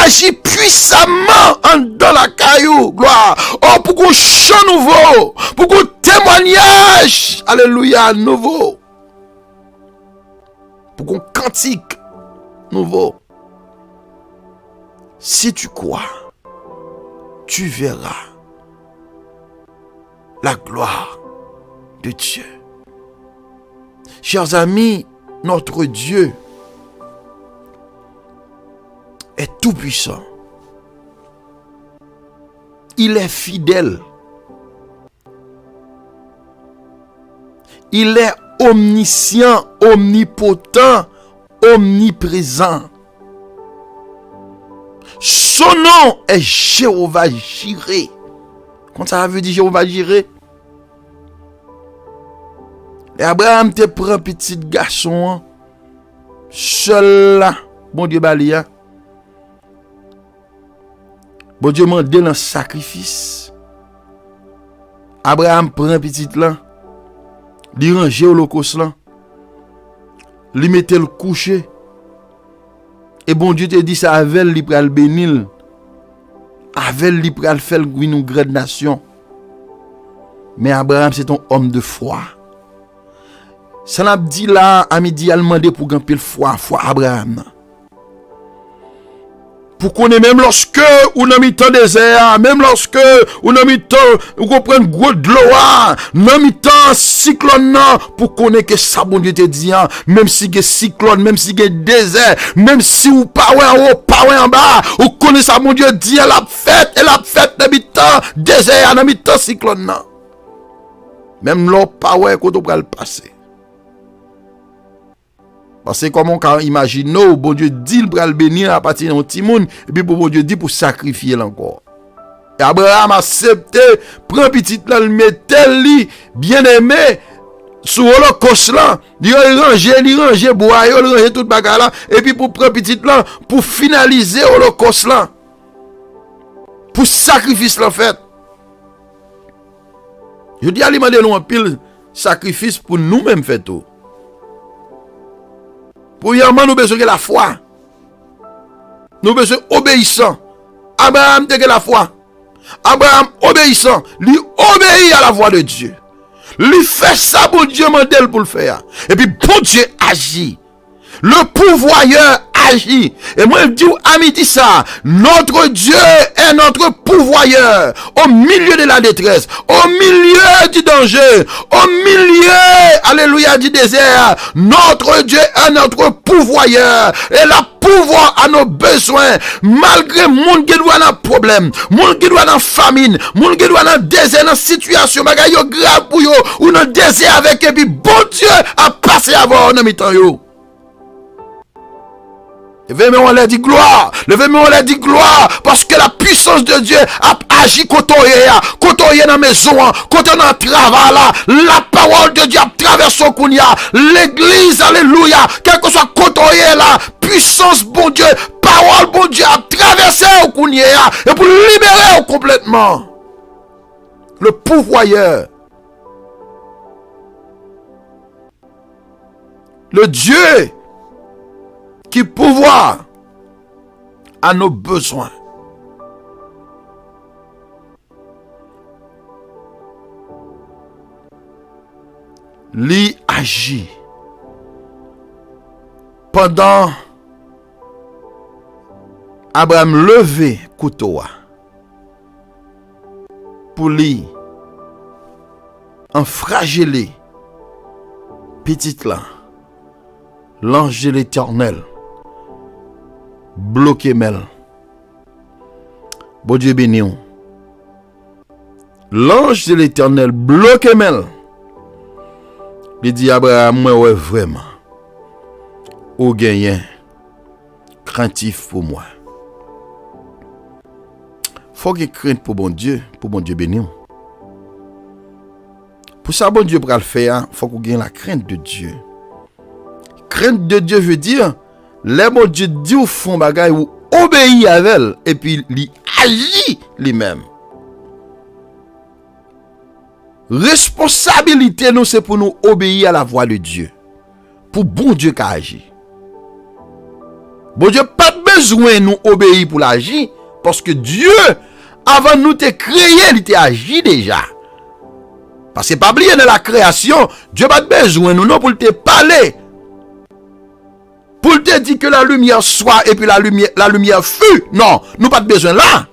agit puissamment en dans la caillou. Gloire. Oh, pour qu'on chant nouveau, pour qu'on témoignage, alléluia, nouveau. Pour qu'on cantique nouveau. Si tu crois, tu verras la gloire de Dieu. Chers amis, notre Dieu est tout puissant. Il est fidèle. Il est omniscient, omnipotent, omniprésent. Son nom est Jéhovah Jireh. Quand ça veut dire Jéhovah Jireh? Et Abraham te prend petit garçon seul là, bon Dieu balia. Bon Dieu m'a donné un sacrifice. Abraham prend petit là, li range holocauste là, li mette le coucher. Et bon Dieu te dit ça avec li pral bénil. Avec li pral faire une grande nation. Mais Abraham c'est un homme de foi. Ça n'a dit là, à midi, elle demandé pour gagner pile foi Abraham. Pour qu'on ait même lorsque on a mis temps désert, même lorsque on a mis temps, on comprend gros de l'eau, on a mis temps cyclone, pour qu'on ait que ça, bon Dieu te dit, même si il y a cyclone, même si il y a désert, même si ou pas en haut, pas en bas, on connaît ça, bon Dieu dit, elle a fait, dans mi temps désert, dans mi temps cyclone. Même l'eau, pas ouais, quand on va le passer. Parce que comme on peut imaginer, bon Dieu dit il va le bénir à partir d'un petit monde, et puis bon Dieu dit pour sacrifier encore. Et Abraham a accepté, prend petit là, le mettait lui, bien aimé, sur l'holocauste là, il range bois, il range tout bagarre là, et puis pour prendre petit là, pour finaliser l'holocauste là, pour sacrifice là fait. Je dis à lui demander nous un pile sacrifice pour nous-mêmes faire tout. Premièrement, nous besoin de la foi. Nous besoin obéissant. Abraham a la foi. Abraham obéissant, lui obéit à la voix de Dieu. Lui fait ça, bon Dieu mandel pour le faire. Et puis bon Dieu agit. Le pourvoyeur agit. Et moi je dis à midi ça, notre Dieu est notre pourvoyeur au milieu de la détresse, au milieu du danger, au milieu, alléluia, du désert. Notre Dieu est notre pourvoyeur et la pourvoir à nos besoins malgré monde qui doit dans problème, monde qui doit dans famine, monde qui doit dans désert, dans situation bagay yo grave pour yo ou dans désert avec et puis bon Dieu a passé avant dans mi-temps yo. Levez-moi on l'a dit gloire. Levez-moi on l'a dit gloire. Parce que la puissance de Dieu a agi côtoyé dans maison, côté dans le travail là. La parole de Dieu a traversé au Kounia. L'église, alléluia. Quel que soit côtoyé là. Puissance bon Dieu. Parole bon Dieu a traversé au Kounia. Et pour libérer complètement. Le pourvoyeur. Le Dieu qui pourvoit à nos besoins. Lui agit pendant Abraham levé couteau pour lui en fragiler petite là l'ange de l'Éternel bloqué mel. Bon Dieu béni. L'ange de l'Éternel bloqué mel. Il dit Abraham, moi ouais vraiment. Ou gagnant craintif pour moi. Faut qu'il crainte pour bon Dieu béni. Pour ça bon Dieu pour le faire, faut qu'on gagne la crainte de Dieu. Crainte de Dieu veut dire les bon Dieu dit au fond bagay ou obéit à elle et puis il agit lui-même. Responsabilité nous c'est pour nous obéir à la voix de Dieu. Pour bon Dieu qui agit. Bon Dieu pas besoin nous obéir pour l'agir parce que Dieu avant nous te créé, il t'a agi déjà. Parce que pas oublier dans la création, Dieu pas besoin nous non pour te parler. Pour te dire que la lumière soit et puis la lumière fut. Non, nous pas besoin là.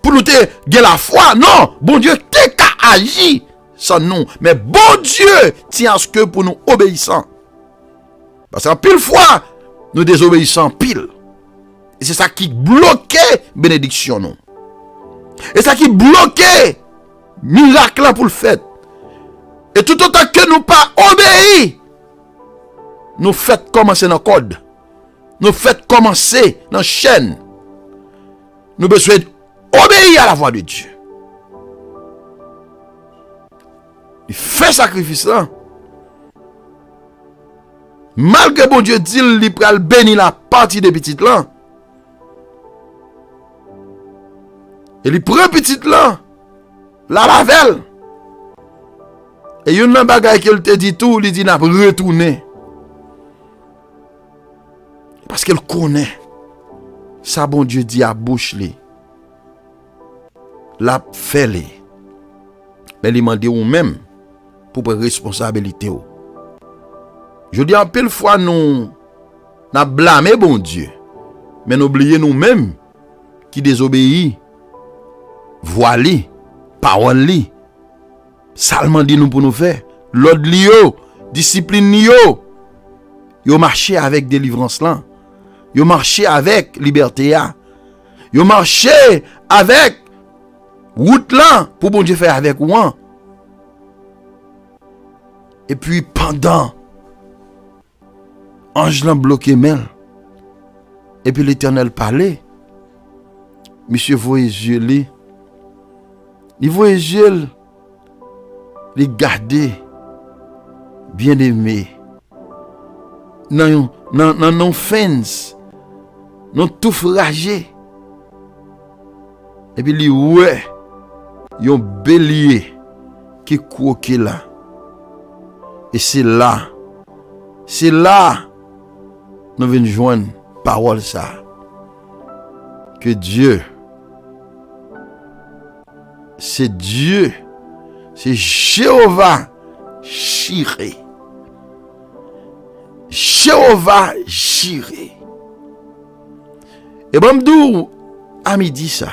Pour nous te gagner la foi. Non, bon Dieu t'es qu'à agir sans nous. Mais bon Dieu tient à ce que pour nous obéissants. Parce qu'en pile fois, nous désobéissons pile. Et c'est ça qui bloquait bénédiction nous. Et ça qui bloquait miracle pour le fait. Et tout autant que nous pas obéi, nous faites commencer dans le code. Nous faites commencer dans la chaîne. Nous besoin d'obéir à la voix de Dieu. Il fait sacrifice là. Malgré bon Dieu dit il pral bénir la partie des petites là. Et il prend petite là. La lavelle. Et il y a une bagaille qu'il te dit tout, il dit n'a retourner. Parce qu'elle connaît. Ça bon Dieu dit à bouche li. La fait li. Mais il m'a dit ou même pour prendre responsabilité ou. Je dis en pile fois nous n'a blâmé bon Dieu. Mais nous oublions nous-mêmes qui désobéit. Voix li, parole li. Seulement dit nous pour nous faire. L'ordre li yo, discipline li yo. Yo marché avec délivrance là. Yo marché avec liberté là. Yo marché avec route là pour bon Dieu faire avec moi. Et puis pendant Ange l'a bloqué main. Et puis l'Éternel parlait. Monsieur voyait yeux li. Il voyait yeux les garder bien aimé. Non offense. Non tout fragé. Et puis lui ouais, yon bélier qui croque là. Et c'est là nous venons joindre parole ça que Dieu c'est Jéhovah Jireh. Jéhovah Jireh. Et bon m'dou à midi ça.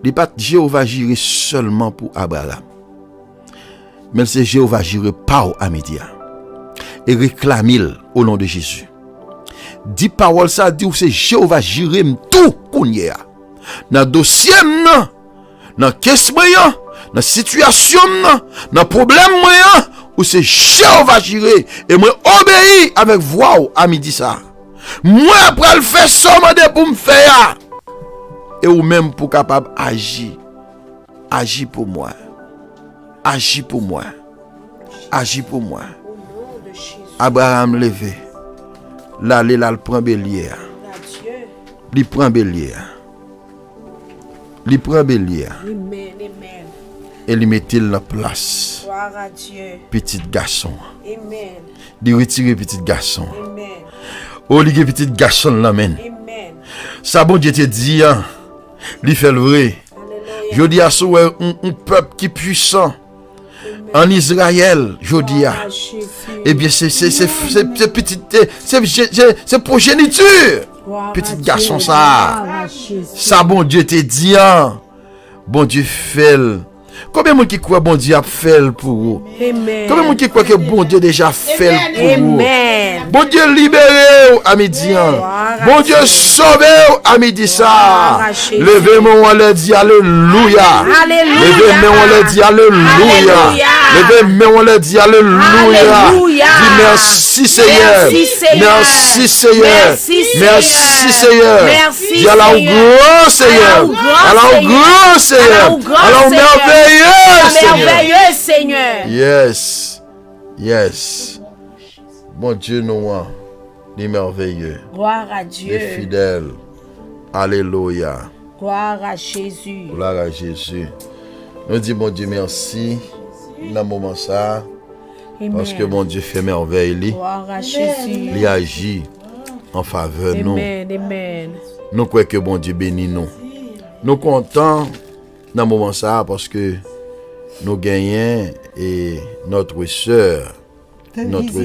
Il n'est pas Jéhovah Jireh seulement pour Abraham. Mais c'est Jéhovah Jireh par à midi. Et réclame-il au nom de Jésus. Dit parole ça, dit où c'est Jéhovah Jireh tout kounye. Dans dossier dans question dans situation dans problème où c'est Jéhovah Jireh et moi obéis avec voix à midi ça. Moi après le faire sommande pour me faire et ou même pour capable agir pour moi. Agis pour moi. Agis pour moi. Abraham levé. Là, il prend bélier. Il prend bélier. Il prend bélier. Et il met il en place. Petit garçon. Il retire petit garçon. Oh, il petit garçon là, men. Ça bon Dieu te dit, il fait le vrai. Je dis à ce un peuple qui est puissant. En Israël, je dis, eh bien, c'est petite, c'est progéniture. Petit garçon, ça, bon Dieu te dit, bon Dieu fait. Combien de gens qui croient bon Dieu a fait pour vous? Combien de gens qui croient que bon Dieu déjà fait pour vous? Bon Dieu libéré à midi. Bon Dieu sauvé à midi ça. Levez-moi, on le dit alléluia. Levez-moi, on le dit alléluia. Levez-moi, on le dit alléluia. Dis merci Seigneur. Merci Seigneur. Merci Seigneur. Dis à la grand Seigneur. À la grand Seigneur. À la merveilleux Seigneur. Yes. Bon Dieu, nous, les merveilleux. Gloire à Dieu. Les fidèles. Alléluia. Gloire à Jésus. Gloire à Jésus. Nous disons, bon Dieu, merci. Dans le moment ça. Amen. Parce que bon Dieu fait merveille. Gloire à Jésus. Il agit en faveur de nous. Amen. Nous croyons que bon Dieu bénit nous. Nous contents dans le moment ça parce que nous gagnons et notre sœur Henri,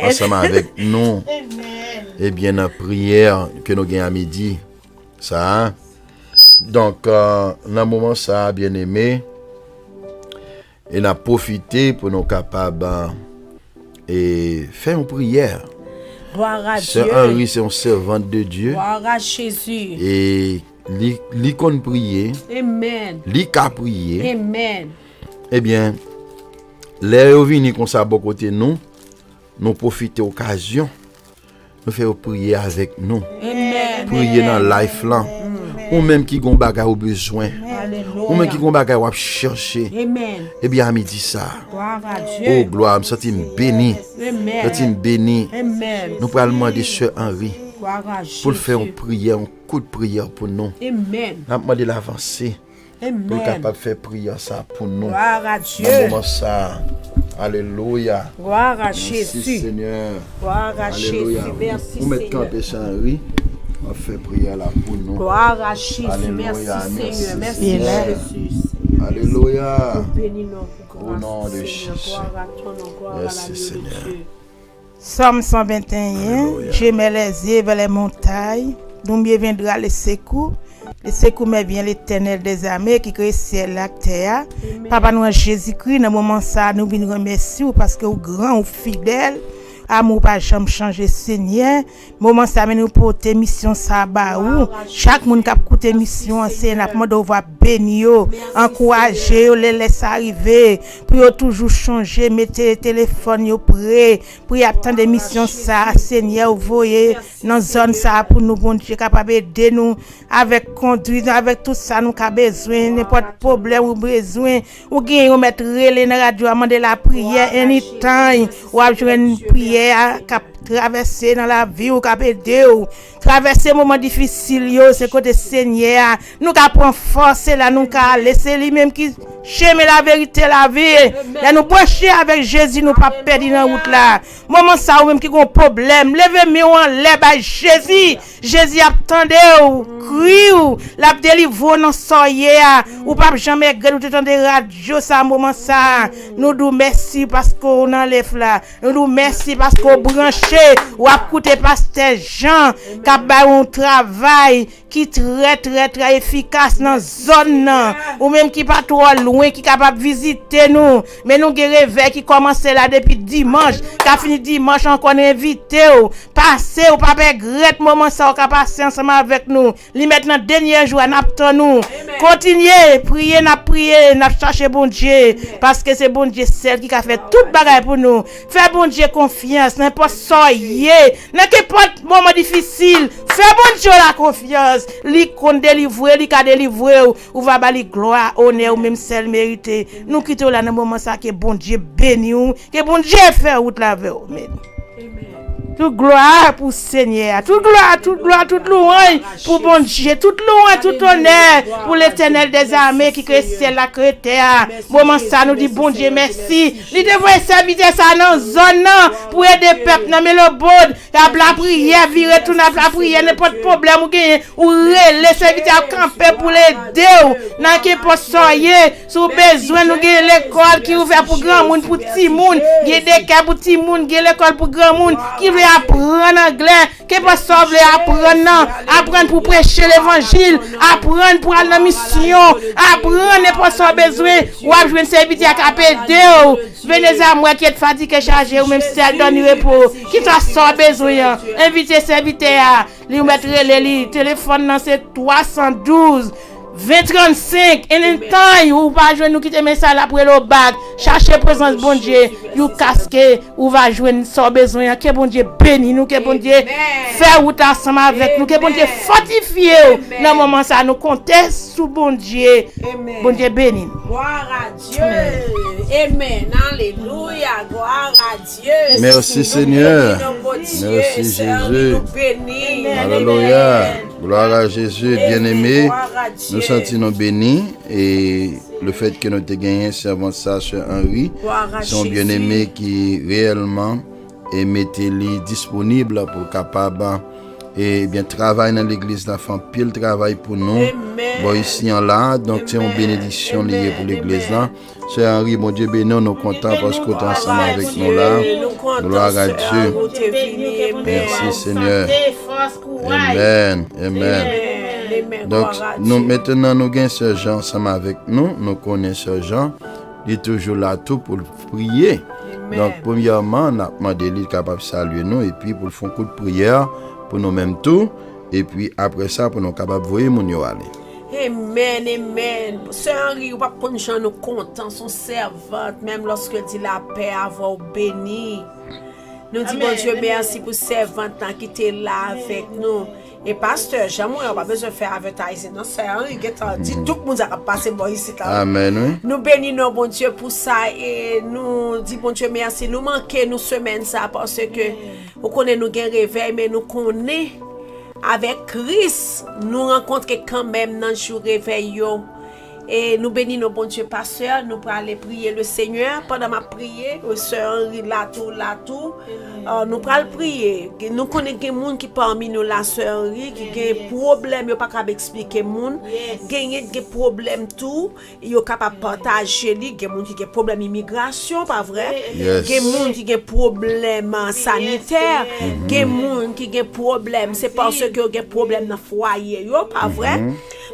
ensemble avec nous, et bien la prière que nous gagnons à midi, ça. Donc, dans le moment ça, bien aimé, et n'a profité pour nous capables et faire une prière. Gloire à Sœur Dieu. Henri, c'est un servant de Dieu. Gloire à Jésus. Et li kon prier, Amen. li ka prier. Amen. Eh bien, les vini comme ça bon côté nous profiter occasion, nous faire prier avec nous. Amen. Prier dans life là. Ou même qui gon bagay au besoin. Ou même qui gon bagay ou chercher. Amen. Eh bien, à midi ça. Gloire à Dieu. Oh gloire, me senti béni. Amen. Senti béni. Amen. Nous allons demander sœur Henri Gloire à Jésus. pour faire une prière, un coup de prière pour nous. Amen. Nous demandé l'avancée. Pour Amen. capable de faire prière ça pour nous. Gloire à Dans Dieu. le moment ça. Alléluia. Gloire à Merci Jésus. Seigneur. Gloire à Alléluia. Jésus. Merci Vous mettez Seigneur. campé Saint-Henri. On va faire prière là pour nous. Gloire à Jésus. Alléluia. Merci Merci, Seigneur. Merci Seigneur. Jésus. Alléluia. Bénis-nous. Au nom de Seigneur. Jésus. Gloire à ton nom. Gloire à Merci, la Seigneur. Dieu. Somme 121, Alléluia. je mets les yeux vers les montagnes, d'où me viendra le secours. Le secours me vient l'Éternel des armées qui crée ciel la terre. Papa nous Jésus-Christ, dans le moment ça, nous venons remercier parce que vous grand ou fidèle, amour pas jamais changer Seigneur. Moment ça nous porter mission ça ba ou chaque monde qui a écouté mission c'est n'a pas devoir bénir encourager les laisser arriver pour toujours changer mettez téléphone yo prêt pour attendre mission ça Seigneur voyez dans zone ça pour nous bon Dieu capable aider nous avec conduite avec tout ça nous a besoin n'importe problème ou besoin ou gain ou mettre relais dans radio demander la prière anytime ou avoir une prière traverser dans la vie ou cap aider ou traverser moment difficile yo c'est côté Seigneur nous ca prend force là nous ca laisser lui même qui chemin la vérité la vie là nous brancher avec Jésus nous pas perdre dans route là moment ça ou même qui gon problème levez mieux en l'air ba Jésus attendez ou cri ou la délivre dans soyer ou pas jamais gré ou t'entendre radio ça moment ça nous nous merci parce qu'on enlève là nous merci parce qu'on branche ou à écouter pasteur Jean qui a un travail qui très efficace dans zone ou même qui pas trop loin qui capable visiter nous mais nous gen réveil qui commence là depuis dimanche qui a fini dimanche encore invité ou passer ou pas regret moment ça ou ka passer ensemble avec nous li maintenant dernier jour n'attend nous continuer prier n'a chercher bon Dieu parce que c'est bon Dieu seul qui a fait toute bagaille pour nous faire bon Dieu confiance n'importe n'importe moment difficile fais bon Dieu la confiance li kon délivrer li ka délivrer ou va bali gloire honneur ou même celle mérité nous quittons là dans moment ça que bon Dieu béni ou que bon Dieu fait route la vers amen. Toute gloire pour Seigneur, toute gloire, toute louange pour bon Dieu, toute louange, tout honneur pour l'Éternel des armées qui crée ciel la crée terre. Moment ça nous dit bon Dieu merci. Il devrait servir ça dans zone pour aider peuple dans le bod, la prière virer tout la prière n'importe problème ou gain ou les serviteurs camper pour l'aider dans qui peut soyer sous besoin nous gain l'école qui ouvert pour grand monde pour petit monde, gain des cas pour petit monde, gain l'école pour grand monde qui veut apprendre anglais, qui pas sauver apprendre pour prêcher l'évangile, apprendre pour aller dans mission, apprendre n'importe quoi besoin ou à jouer un serviteur à aider venez à moi qui est fatigué chargé ou même si elle donne repos qui t'a sort besoin inviter serviteur lui mettre les téléphone dans c'est 312 2035 anytime ou va joindre nous quitter message là pour le bac chercher présence bon Dieu you casquer ou va joindre sans besoin que bon Dieu béni nous que bon Dieu faire route ensemble avec nous que bon Dieu fortifier dans moment ça nous compter sous bon Dieu bon Dieu béni gloire à Dieu amen alléluia gloire à Dieu merci Seigneur merci Jésus alléluia gloire à Jésus bien-aimé nous sentons bénis et le fait que nous ayons gagné servant ça Sœur Henri son bien-aimé qui réellement est mettez-les disponible pour capable et bien travailler dans l'église la femme pile travail pour nous bon ici en là donc c'est une bénédiction liée pour l'église là Sœur Henri bon Dieu béni nous contents parce que tu es ensemble avec nous là gloire à Dieu merci Seigneur amen donc nous maintenant nous gagnons Sœur Jean ensemble avec nous connaissons Sœur Jean il est toujours là tout pour prier. Donc premièrement on a demandé lui capable saluer nous et puis pour faire un coup de prière pour nous mêmes tout et puis après ça pour nous capable voyer mon yo aller. Amen. Sœur Henri, ou pas qu'on gens nous content son servante même lorsque dit la paix avoir béni. Nous disons bon Dieu merci pour servante qui était là avec nous. Et pasteur, jamais on pas besoin de faire advertising. Non, c'est Henri qui dit tout le monde a passé bon ici. Amen. Nous bénissons bon Dieu pour ça et nous disons bon Dieu merci. Nous manquons nous semaine ça parce que on connaît nous gain réveil mais nous connaît avec Christ nous rencontrer quand même dans jour réveil. Et nous bénissons bon Dieu pasteur, nous pour aller prier le Seigneur pendant ma prière, Sœur Henri là tout. Nous pour aller prier. Nous connaissons des gens qui parmi nous la Sœur Henri qui ont des problèmes, yo pas capable expliquer moun, gagner des problèmes tout, yo capable partager li, des gens qui ont problème immigration, pas vrai? Des gens qui ont problème sanitaire, des gens qui ont problème, c'est parce que ont problème dans foyer, yo pas vrai?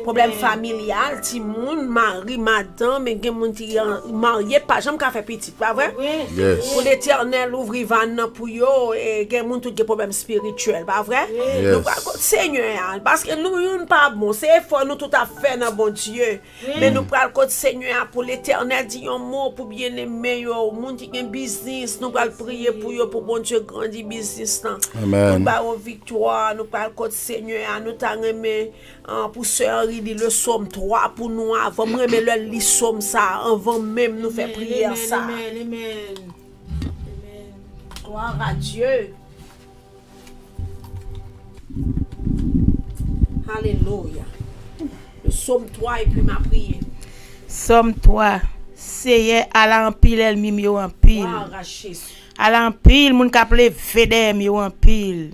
problème familial, ti moun, mari, madame, mais gen moun qui marié, pas jamais qu'a fait petit, pas vrai? Yes. Pour l'Éternel ouvrir van pour yo et gen moun tout gen problème spirituel, pas vrai? Yes. Nous pral Seigneur, parce que nous pas bon, c'est fort nous tout à fait dans bon Dieu. Mais nous pral côté Seigneur pour l'Éternel dit un mot pour bien aimer yo, moun qui gen business, nous pral prier pour yo pour bon Dieu grandir business là. Amen. Nous pral victoire, nous pral côté Seigneur, nous t'a remet pour sœur il le psaume 3 pour nous avant remet le li psaume ça avant même nous faire prière ça. Amen. Gloire à Dieu. Alléluia. Le psaume 3 et puis ma prière. Somme 3. Seye ala en pile el mim yo en pile. Gloire à Jésus. Ala en pile moun kap le vedem yo en pile.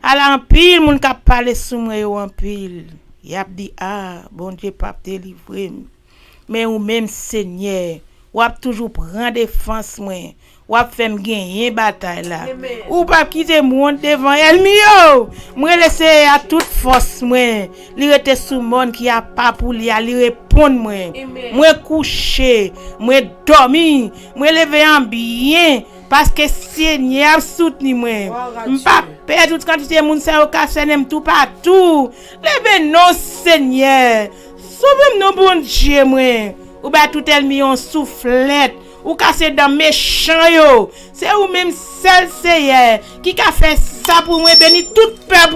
Ala en pile moun kap pale sou mwen yo en pile. Yap di bon Dieu pas délivrer. Mais ou même Seigneur, ou ap toujours prend défense moi. Ou ap fèm gagner bataille là. Amen. Ou pas quitter monde devant el yo. Moi laisser à toute force moi. Li rete sou monde qui a pas pour li répondre moi. Amen. Moi coucher, moi dormi, moi lever en bien parce que Seigneur soutenu moi. M'pa perdre toute quantité moun sa yo kassenem tout partout. Leve non Seigneur. Sauve non bon Dieu moi. Ou ba tout el million soufflette. Ou casse dans méchant yo. C'est ou même seul Seigneur qui a fait ça pour moi béni tout peuple.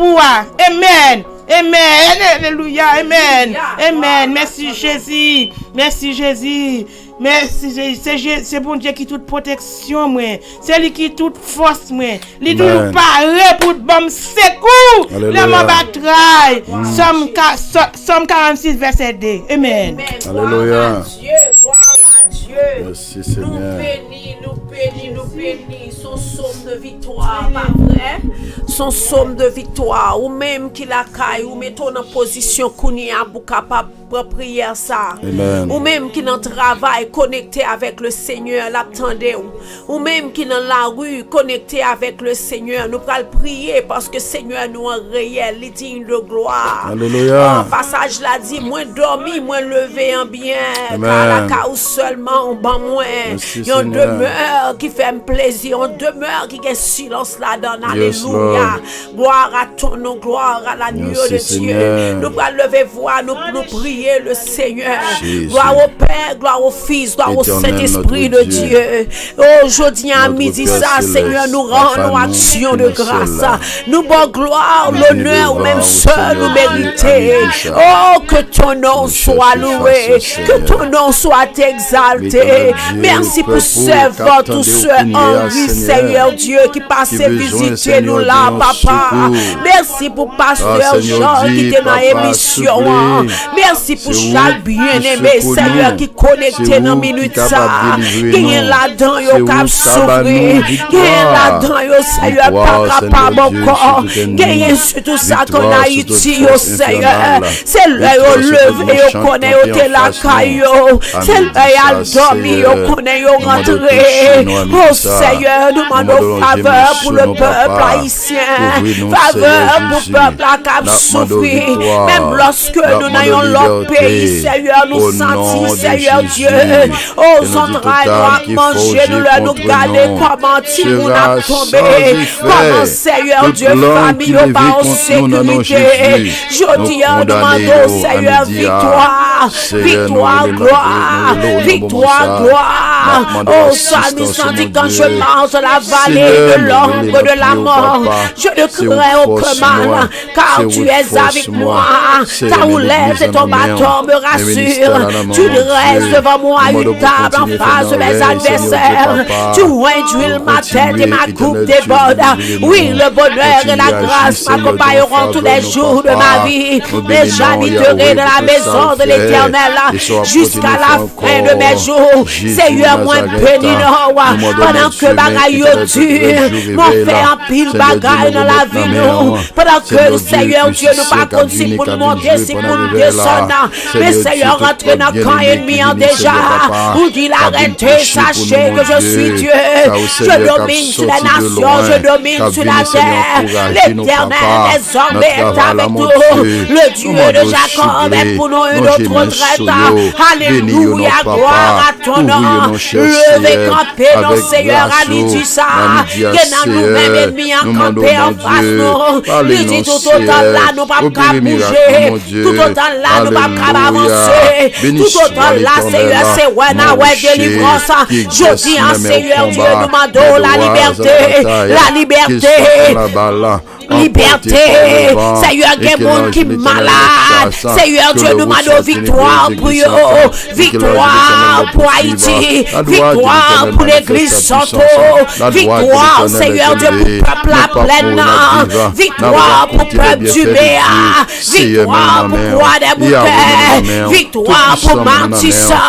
Amen. Amen. Alléluia. Amen. Amen. Merci Jésus. Merci Jésus. Merci Jésus. C'est bon Dieu qui toute protection moi. C'est lui qui toute force moi. Lui toujours paré pour bon secours. Le mot bataille. Somme 46 verset 2. Amen. Alléluia. Gloire à Dieu. Merci Seigneur. Nous bénis, son somme de victoire, pas vrai? Son somme de victoire, ou même qui la caille, ou mettons en position qu'on y a pour capable de prier ça. Amen. Ou même qui dans travail connecté avec le Seigneur, l'attendez ou même qui dans la rue connecté avec le Seigneur, nous allons prier parce que Seigneur nous est réel, il digne de gloire. Alléluia. Passage l'a dit, moins dormi, moins levé en bien, Amen. car la cause seulement en bas moins. Merci, Il y a une Seigneur. demeure qui fait un plaisir, une demeure qui est silence là-dedans. Yes, Alléluia. Lord. Gloire à ton nom, gloire à l'agneau Merci, de Seigneur. Dieu. Nous allons lever voix, nous prier le Seigneur. Jésus. Gloire au Père, gloire au Fils, gloire au Éternel, Saint-Esprit notre de Dieu. Dieu. Aujourd'hui à Notre midi, Père ça, céleste, Seigneur, nous Papa, rendons nous action de qui nous grâce. sommes là. Nous bon gloire, Nous l'honneur, devons même au seul Seigneur nous Dieu, mériter. à midi, ça. Oh, que ton nom Nous soit cherchons loué, face au que Seigneur. ton nom soit exalté. Éternel Dieu, Merci pour peuple, servir qu'attendez tous au ceux Seigneur, Henri, Seigneur Dieu, qui passe Qui besoin, visiter Seigneur, nous là, de papa. secours. Merci pour Pasteur Seigneur Jean Dieu, qui était dans papa, l'émission. s'il vous plaît. Merci pour C'est chaque vous bien-aimé, qui secours Seigneur, nous. qui connecté C'est dans vous minute qui ça. capable de délivrer Qui est nous. là-dedans, C'est yo vous cap qui capable de souffrir. nous. Qui est Victoire. là-dedans, yo Seigneur, Victoire, pas capable Seigneur Dieu, encore. sur tout Qui est ennemi. sur tout ça Victoire qu'on sur Haïti, toute yo force Seigneur. infernale. C'est là, yo Victoire sur levé, toute yo méchante connaît, yo montée te en la face caille, nous. yo. C'est Amen. là, yo Ça, dormi, yo Seigneur. connaît, yo Demandons rentré. toucher nous, amis, Oh ça. Seigneur, demandons Demandons faveur pour le gémission, peuple papa. haïtien. Ouvrir-nous, Faveur Seigneur pour Jésus. le peuple à cap Nous demandons souffrir. victoire. Même lorsque Nous nous n'ayons demandons l'autre liberté. pays, Seigneur, nous Au nom sentis, de Seigneur Jésus. Dieu. Oh, Et nous sans dit travail, tout nous âme qui manger, forgé nous leur nous contre garder nous comment Timoun sera a sans tombé. effet. Comment, Seigneur Tout Dieu, plan famille, qui au levé pas en contre nous dans nos sécurité. Jésus, Je nous dis, nous condamnons demandons, Seigneur, à midi, victoire. Seigneur, Victoire, nous gloire. nous Victoire, nous gloire. nous demandons Oh, assistance, Salmi, dit mon quand Dieu. je marche dans la vallée Seigneur, de nous l'ombre venons de la prier au mort, Papa. je ne C'est crains où aucun force mal, moi. car C'est tu où es force avec moi. moi. Seigneur, Ta nous houlette et disons ton nos mains. bâton me Les ministères rassurent. à la main, Tu mon dresses Dieu. devant moi Nous une demandons table en continuer face de à mes faire nos adversaires. rêves, Papa. Tu induis ma tête et ma Continuez, coupe éternel déborde. Dieu, Oui, nous. le bonheur et la Continuez à grâce agir, Seigneur, m'accompagneront de tous nos les faveurs, jours de nos ma papas. vie. Nous Et bénissons j'habiterai Yahweh dans la pour tout ça maison de fait. l'Éternel Et sois jusqu'à la continué fin de mes encore. jours. nous. Jésus Seigneur, de moi Nazareth, béni nous pendant demandons, que bagaille Seigneur, tue. Mon réveille fait là. un pile Seigneur, bagaille Dieu, dans nous la mettons vie, dans nous. main. Pendant que Seigneur le Dieu, Seigneur Dieu nous puissant, pas contre si cabine, pour nous cabine, monter, Dieu, si pour pendant nous réveil là. descendre. Mais Seigneur Seigneur, Dieu, rentrez dans le camp bien-aimé ennemi qui en bénit, déjà. Seigneur, Papa. Ou dit Cabine arrêtez, prêcher pour sachez nous, que mon je suis Dieu. Dieu. Car au Je Seigneur, domine cap sur les sorti de nations, loin. je domine Cap sur venu, la Seigneur, terre. encourager nos L'Éternel papas. désormais Notre est travail, avec mon nous. Dieu. Le Dieu Nous de Jacob est pour nous une autre traite. Alléluia, gloire à ton nom. Levez, campez, non, Seigneur, à midi ça. Que dans nous-mêmes ennemis en campé en face nous. Nous dit tout autant là, nous pas qu'à bouger. Tout autant là, nous pas qu'à avancer. Tout autant là, Seigneur, c'est ouais, délivrance. Je dis en Seigneur Dieu, nous demandons la liberté. La liberté. Liberté, Seigneur, il y a des gens qui sont malades. Seigneur Dieu, nous demandons victoire pour eux, victoire pour Haïti, victoire pour l'église Santo, victoire, Seigneur Dieu, pour le peuple à pleine, victoire pour le peuple du Béa, victoire pour Croix des Bouquets, victoire pour Martissa,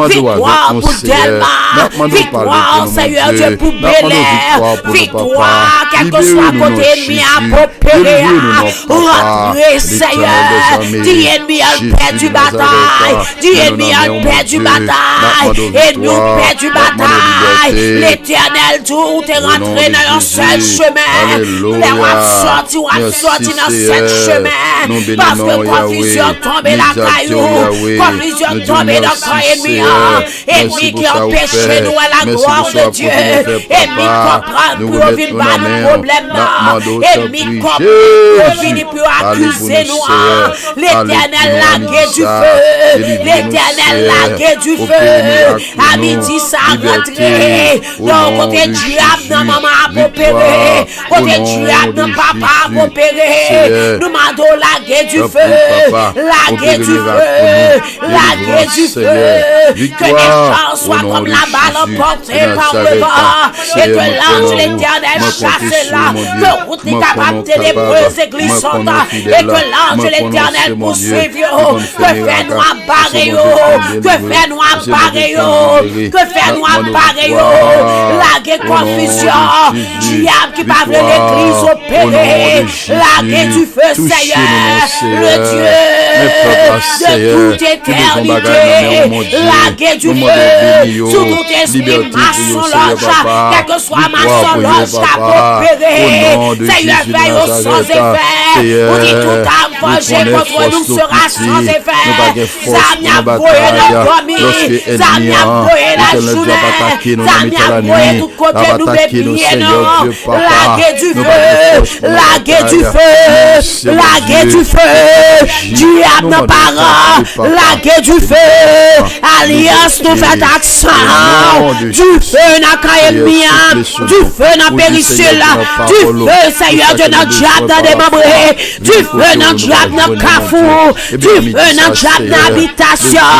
victoire pour Delma, victoire, Seigneur Dieu, pour Bel-Air, victoire, quel que soit côté ennemi popérer, rentrer, Seigneur. Dis ennemi a perdu bataille. Dis ennemi a perdu bataille. Et nous perdu bataille. L'Éternel, tout est rentré dans un seul chemin. Nous devons sortir dans ce chemin. Parce que confusion tombe la caillou. Confusion tombe dans le camp ennemi. Ennemi qui empêche nous à la gloire de Dieu. Ennemi comprend pour vivre pas nos problèmes. Ennemi comprend finit pour accuser nous. L'Éternel lagué du feu. L'Éternel lagué du feu. À midi ça rentré. Donc côté diable dans maman a opéré. Côté diable dans papa a opéré. Nous mandons lagué du feu. Lagué du feu. Lagué du feu. Que les gens soient comme la balle emportée par le vent. Et que l'ange l'Éternel chasse là. Que route n'est capable de ténébreuse église sonda. Et que l'ange l'Éternel poursuive. Que fait nous barrer. Que fait nous barrer. Que fait nous barrer. Laguer confusion. Diable qui parle de l'église opérée. Laguer du feu, Seigneur. Le Dieu de toute éternité. Laguer du feu. Sous tout esprit maçon-loge. Quel que soit maçon-loge qui a opéré. Seigneur, veille au sans effet. On dit tout âme forgée contre nous sera sans effet. Zamia boye la dormi. Zamia boye la journée. Zamia boye tout côté nous bébier non. Laguer du feu. Laguer du feu. Laguer du feu. Diable nos parents. Laguer du feu. Alliance nous fait accent. Du feu n'a qu'à ennemi. Du feu n'a périssule. Du feu, Seigneur Dieu, notre diable dans des membres. Du feu, notre diable dans cafou. Du feu, notre diable dans habitation.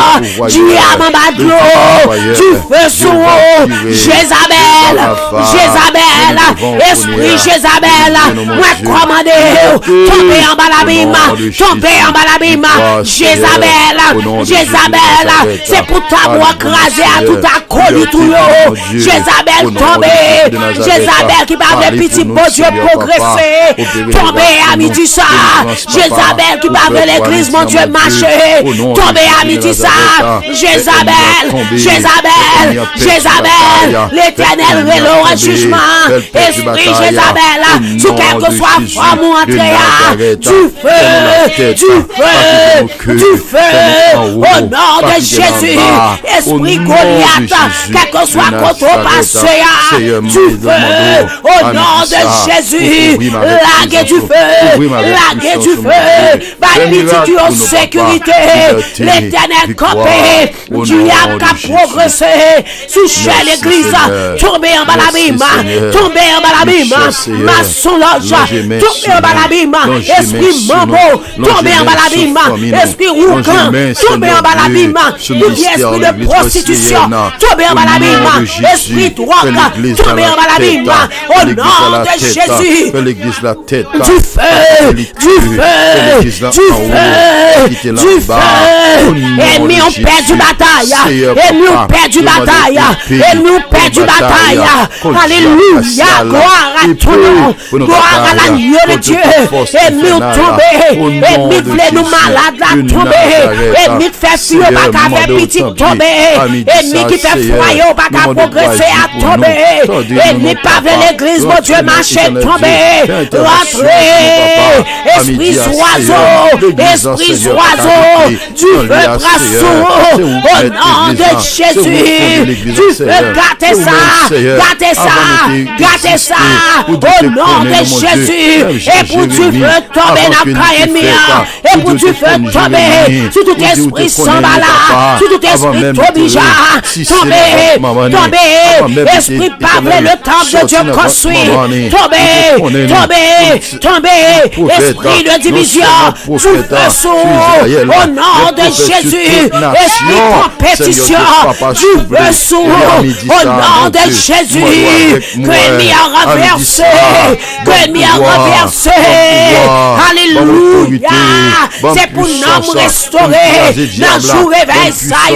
Diable en bas de l'eau. Du feu sous eau. Jézabel. Jézabel. Esprit Jézabel. Moi, commandez. Tombez en bas l'abîme. Tombez en bas l'abîme. Jézabel. Jézabel. C'est pour ta bois crasé à tout à colis tout l'eau. Jézabel tombez. Jézabel qui parle de petit beau Dieu progresser. Tombez à midi ça. Jézabel qui parle de l'église, mon Dieu marcher. Tombez à midi ça. Jézabel. Jézabel. Jézabel. L'Éternel vélo en jugement. Esprit Jézabel. Sous quel que soit forme ou entrée. Du feu. Du feu. Du feu. Au nom de Jésus. Esprit Goliath. Quel que soit contre passé. Du feu. Au nom de Jésus. Laguer du feu. Laguer du feu. Bâti en sécurité. L'Éternel campé. Diable qui a progressé. Sous chez l'église. Tombez en bas l'abîme. Tombez en bas l'abîme. Maçon loge. Tombez en bas l'abîme. esprit mambo, tombez en bas l'abîme, esprit rouquin, tombez en bas l'abîme, tout esprit de prostitution, tombez en bas l'abîme, esprit drogue, tombez en bas l'abîme, au nom de Jésus, du feu, du feu, du feu, du feu, ennemi on perd du bataille, ennemi on perd du bataille, ennemi on perd du bataille, alléluia, gloire à ton nom, gloire à l'agneau de Dieu, ennemi on tombe, ennemi voulait nous malades à tomber, ennemi fait fuir pas qu'à faire petit tomber, ennemi qui fait foyer pas qu'à progresser à tomber, ennemi pas vers l'église, mon Dieu marcher tomber, rentrez, esprit oiseau, du feu brassou, au nom de Jésus, du feu gâtez ça, au nom de Jésus, et pour du feu tomber dans le ennemi, et pour du feu tomber sur tout esprit sambala, sur tout esprit tobija, tomber, esprit parler le temple de Dieu construit, tomber, esprit de division, du feu sourd, au nom de Jésus, esprit compétition, du feu sourd, au nom de Jésus, que l'ennemi a renversé, alléluia, c'est pour nous restaurer, dans le jour réveil ça et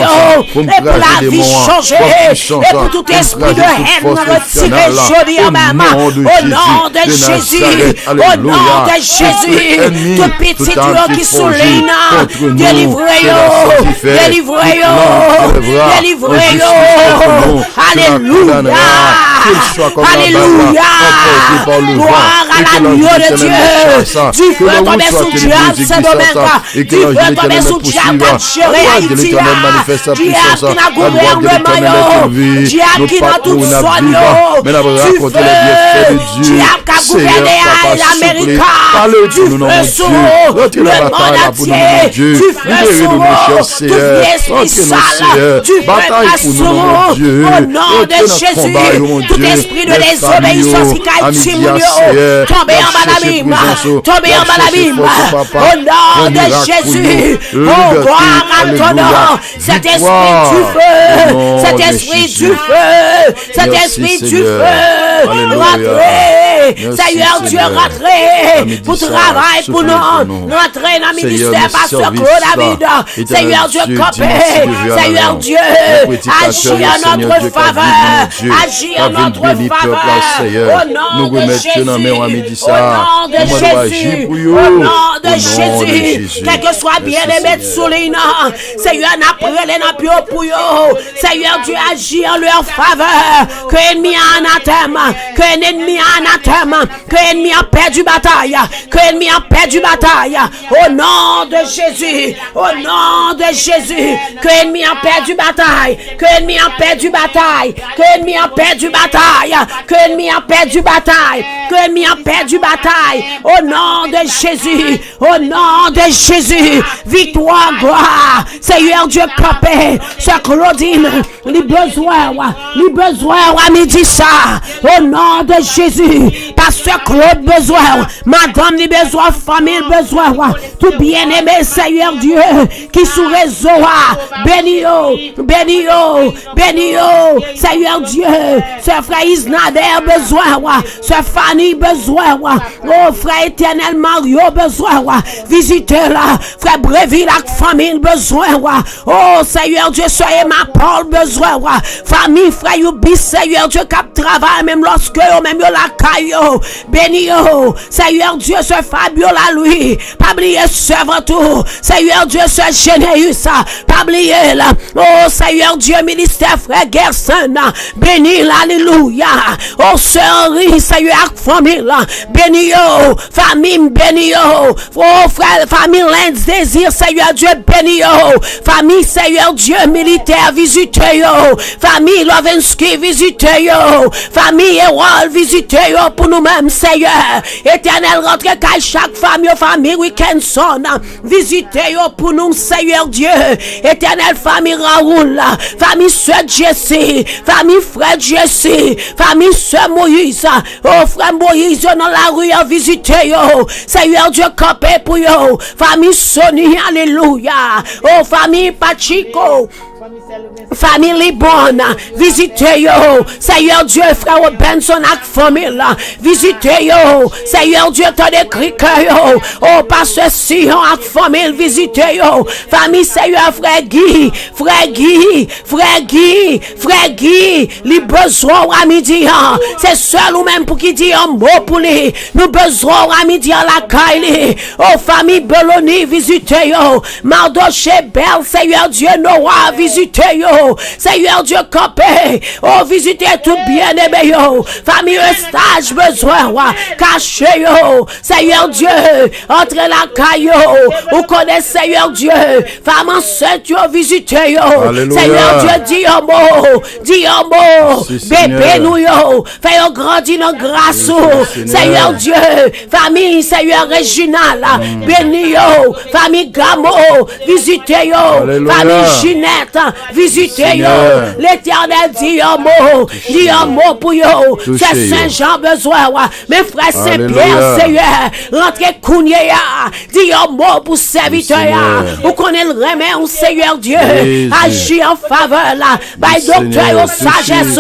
pour la vie changer, et pour tout esprit de haine retiré joli en même, au nom de Jésus, au nom de Jésus, tout petit Dieu qui souligne, délivrez-yo, alléluia, gloire à l'agneau de Dieu, du feu tomber sous diable ce domaine, du feu tomber sous diable chéri Haïti, diable qui n'a gouvernement, diable qui n'a tout soin, du feu, diable qui a gouverné l'Amérique, du feu sous le monde entier, du feu sous tout esprit sale, du feu sous au nom de Jésus, tout esprit de désobéissance qui a été tombé en bas l'abîme, au nom de Jésus, oh gloire à ton nom, cet esprit du feu, cet esprit du feu, cet esprit du feu, rentrez, Seigneur Dieu, rentrez, pour travail, pour nous, rentrez dans le ministère, Pasteur Claude David, Seigneur Dieu, campé, Seigneur Dieu, agis en notre faveur, agis en notre faveur, au nom de Jésus, au nom de Jésus, au nom de Jésus, quel que soit bien-aimé de souligne, Seigneur, n'après les napios pour eux, Seigneur Dieu, agis en leur faveur, que l'ennemi a anathème, que l'ennemi a anathème, que l'ennemi a perdu bataille, que l'ennemi a perdu bataille, au nom de Jésus, au nom de Jésus, que l'ennemi a perdu bataille, que l'ennemi a perdu bataille, que l'ennemi a perdu bataille, que l'ennemi a perdu bataille, que l'ennemi a perdu bataille, au nom de Jésus, au nom de Jésus, victoire, gloire, Seigneur Dieu campé, Sœur Claudine, les besoins, à midi ça, au nom de Jésus, Pasteur Claude besoin, Madame les besoins, famille besoin, tout bien-aimé Seigneur Dieu, qui sous réseau, béni-o, Seigneur Dieu, Sœur Frère Isnader besoin, Sœur Fanny besoin, oh Frère Éternel Mario besoin, visitez-la, Frère Bréville la famille besoin, oh Seigneur Dieu, soyez ma Paul besoin, famille Frère Youbis, Seigneur Dieu, cap travail, même lorsque même yo la caillou, béni-o, Seigneur Dieu, ce Fabio la lui, pas oublier servant tout, Seigneur Dieu, ce Généus, pas oublier là, oh Seigneur Dieu, ministère Frère Gerson, béni, alléluia, oh Sœur Henri, Seigneur, famille, béni-o, famille, béni-o, oh frère, famille, l'Inde désir, Seigneur Dieu, béni-o, famille, Seigneur Dieu, militaire, visitez-yo, famille, Lovinsky, visitez-yo, famille, Erol, visitez-yo, pour nous nous-mêmes, Seigneur. Éternel, rentre qu'à chaque famille, week-end sonne. Visitez pour nous, Seigneur Dieu. Éternel, famille Raoul, famille Sœur Jessie, famille Frère Jessie, famille Sœur Moïse. Oh, Frère Moïse, dans la rue, visitez yo. Seigneur Dieu, campé pour yo. Famille Sony, alléluia. Oh, famille Pachico. Famille Libonne, visitez yo, Seigneur Dieu, frère Benson ak famille, visitez yo, Seigneur Dieu, t'as des cris yo, oh, pasteur Sion ak famille, visitez yo, famille Seigneur, frère Guy, li besoin à midi, c'est seul ou même pour qui dit un mot pour lui, nous besoin à midi à la caille, oh, famille Beloni, visitez yo, Mardoché Belle, Seigneur Dieu, Noah, visitez yo, Seigneur Dieu campé, oh visitez tout bien aimé yo, famille stage besoin, cachez yo, Seigneur Dieu, entre la caille ou connaissez Seigneur Dieu, femme enceinte yo, visitez yo, Seigneur Dieu, dis un mot, bébé nous yo, fais yo grandir dans grâce, Seigneur Dieu, famille Seigneur Réginal, béni yo, famille Gamo, visitez yo, famille Ginette, visitez yo, l'Éternel dit un mot pour yo, c'est Saint-Jean besoin, mes frères Saint-Pierre, Seigneur, rentrez Kounye, dit un mot pour serviteur, ou connaît le remède, Seigneur Dieu, agis en faveur, là, by docteur, sagesse,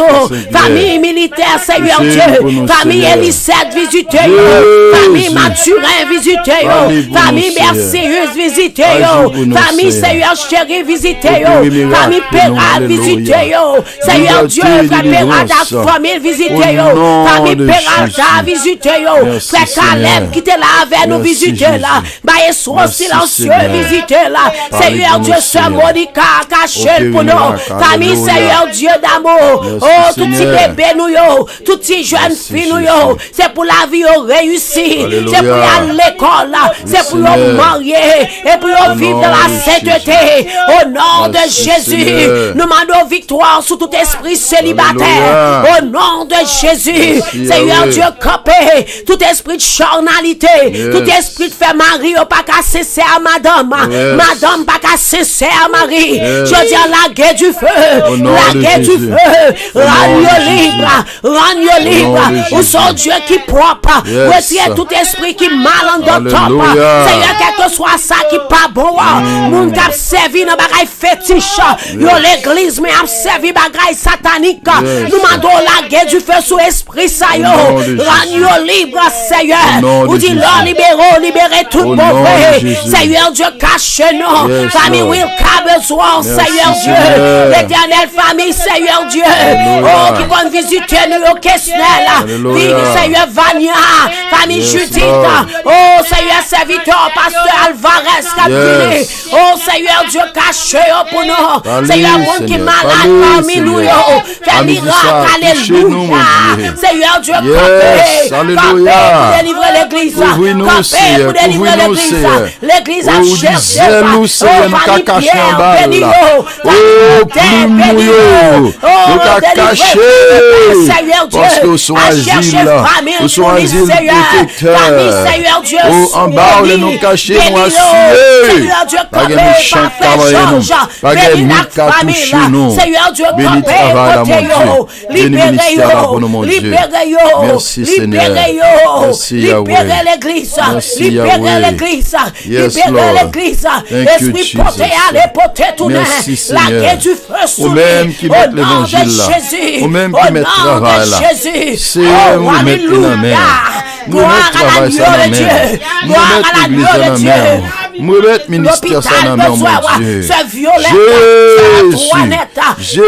famille militaire, Seigneur Dieu, famille Elisette, visitez yo, famille Mathurin, visitez yo, famille Mercieuse, visitez yo, famille Seigneur Chéri, visitez yo, famille Perrade, visitez yo, Seigneur Dieu, frère Perrade, famille, visitez yo, famille Perrade, visitez yo, frère Caleb, qui était là avec nous, visitez là, baillez son silencieux, visitez là, Seigneur Dieu, sœur Monica, cachez pour nous, famille Seigneur Dieu d'amour, oh, tout petit bébé nous yo, tout petit jeune fille nous yo, c'est pour la vie réussie, c'est pour aller à l'école, c'est pour nous marier, et pour nous vivre dans la sainteté, au nom de Jésus, nous demandons victoire sur tout esprit célibataire, au nom de Jésus, Seigneur Dieu, campé, tout esprit de charnalité, tout esprit de faire mari, pas qu'à cesser à madame, madame pas qu'à cesser à mari, je dis à la guerre du feu, la guerre du feu, rends-le libre, ou son Dieu qui propre, retirez tout esprit qui mal en top, Seigneur, quel que soit ça qui pas bon, moun kap servi dans bagaille fétiche, yo l'église mais a servi bagaille satanique, nous mandons la guerre du feu sous esprit ça yo, rends-nous libre Seigneur, ou dit l'or libérez tout mauvais, Seigneur Dieu cache-nous, famille Wilka besoin, Seigneur Dieu, l'éternel famille Seigneur Dieu, oh qui vont visiter nous au Kesnel, Seigneur Vania, famille Judith, oh Seigneur serviteur, pasteur Alvarez Capini, oh Seigneur Dieu caché pour nous, Seigneur monde qui malade parmi nous, fais miracle, alléluia, Seigneur Dieu campé, pour délivrer l'église, campé pour délivrer l'église, l'église a cherché, oh famille Pierre, béni oh béni Seigneur Dieu, a cherché famille pour Seigneur, famille Seigneur Dieu, en bas où nous cachons, nous assurés. Pas de méchant travail, nous. Seigneur Dieu, béni travail à mon Dieu. Béni ministère pour nous, mon Dieu. Merci Seigneur. Merci Yahweh. Libérez l'église. Libérez l'église. Yes, Libérez l'église. Esprit porté à l'époté tout le la guerre du feu sous lui. Même qui met l'évangile là. Au même qui met le travail là. C'est où mettre la main. Gloire à la gloire de Dieu. Gloire à la gloire de Dieu. Nous mettons ministère ça dans mon Dieu. Jésus,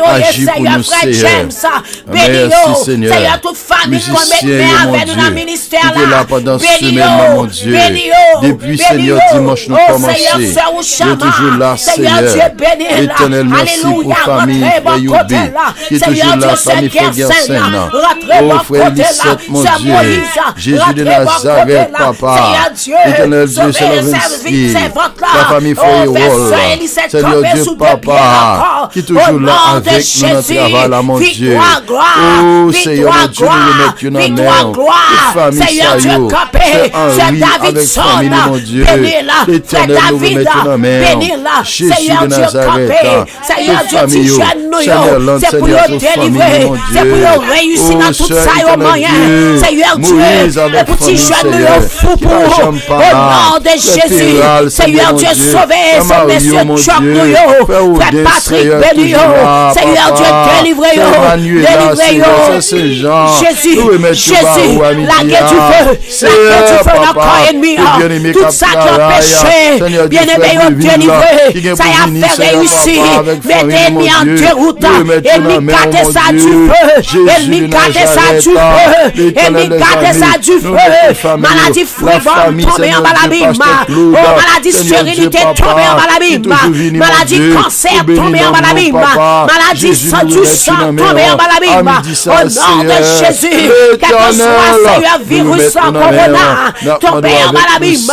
agis pour nous, Seigneur. Merci, Seigneur. Musicien, mon Dieu, qui est là pendant ce semaine, mon Dieu. Depuis, Seigneur, dimanche, nous commençons. Tu es toujours là, Seigneur. Éternel, merci pour famille Youbé, qui est toujours là, famille Frère Gersen. Oh, frère Lisette, mon Dieu. Jésus de Nazareth, papa. Éternel Dieu, c'est la 26, la famille Foyewall, Seigneur Dieu, Papa, qui est toujours là avec nous dans le travail, mon Dieu. Oh, Seigneur, mon Dieu, nous le mettons dans la main. Famille Sayo, c'est Henri avec famille, mon Dieu. L'Éternel, nous le mettons dans la main. Jésus de Nazareth, toute famille, Seigneur, l'homme, Seigneur, toute famille, mon Dieu. C'est pour réussir dans tout ça, au moyen. Seigneur Dieu, les petits jeunes, nous fous pour au nom de Jésus. Seigneur Dieu, sauvez ce monsieur Choc, Frère Patrick Bénio. Seigneur Dieu, délivrez-yo. Jésus, la guerre du feu, notre corps ennemi. Tout ça qui a péché, bien-aimé, délivré. Ça y a fait réussir. Mettez ennemi en déroute. Ennemi gardez ça du feu. Ennemi gardez ça du feu. Ennemi gardez ça du feu. Maladie frivole tombée en bas l'abîme. Oh, maladie stérilité tombée en bas l'abîme. Maladie cancer tombée en bas l'abîme. Maladie sang du sang tombée en bas l'abîme. Au nom de Jésus, quel que soit Seigneur virus en corona, tombé en bas l'abîme.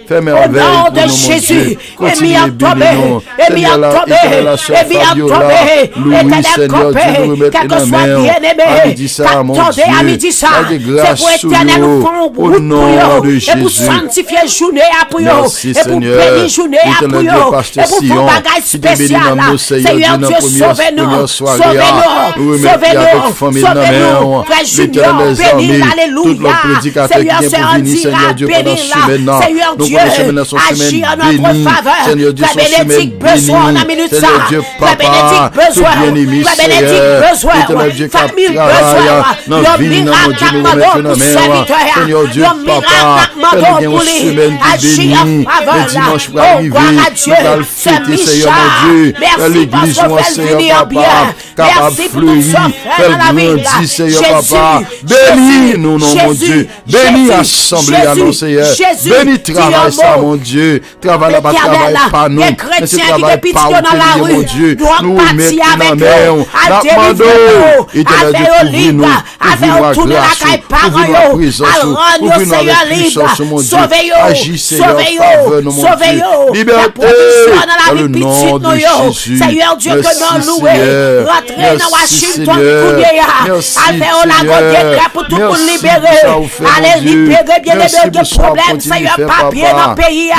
Au nom de Jésus, Emi a tombé, Emi a tombé, Emi a tombé, Éternel copé, quel que soit bien-aimé, qu'attendez à midi ça, c'est pour Éternel fond pour et pour sanctifier journée à pour et pour bénir journée à pour et pour faire bagage spécial. Seigneur Dieu, sauvez-nous, sauvez-nous, sauvez-nous, sauvez-nous, Frère Junior, bénis, alléluia, Seigneur, c'est un dira, bénis, Seigneur Dieu, agis en notre faveur. Frère Bénédicte besoin en minute ça. Frère Bénédicte besoin. Frère Bénédicte besoin. Famille besoin. Yon miracle pour serviteur. Yon miracle pour lui. Agis en faveur. Oh, gloire à Dieu. C'est Michel. Merci parce qu'on fait venir bien. Merci pour tout ça, frère dans la vie. Jésus. Bénis-nous, mon Dieu. Bénis l'assemblée, non Seigneur. Bénis travail ça, mon Dieu. Travail là-bas, travail pas nous. Mais c'est travail pas où mon Dieu. Nous mettons dans la main. N'attendons. Éternel Dieu, couvre-nous. Couvre-nous à grâce. Couvre-nous à présence. Couvre-nous avec puissance, mon Dieu. Agissez en faveur, mon Dieu. Liberté. Dans le nom de Jésus. Seigneur Dieu, que nous louons. Rentrez dans Washington, Alphéo la grande pour tout le monde libérer. Allez libérer bien les problèmes. Seigneur, papier dans le pays.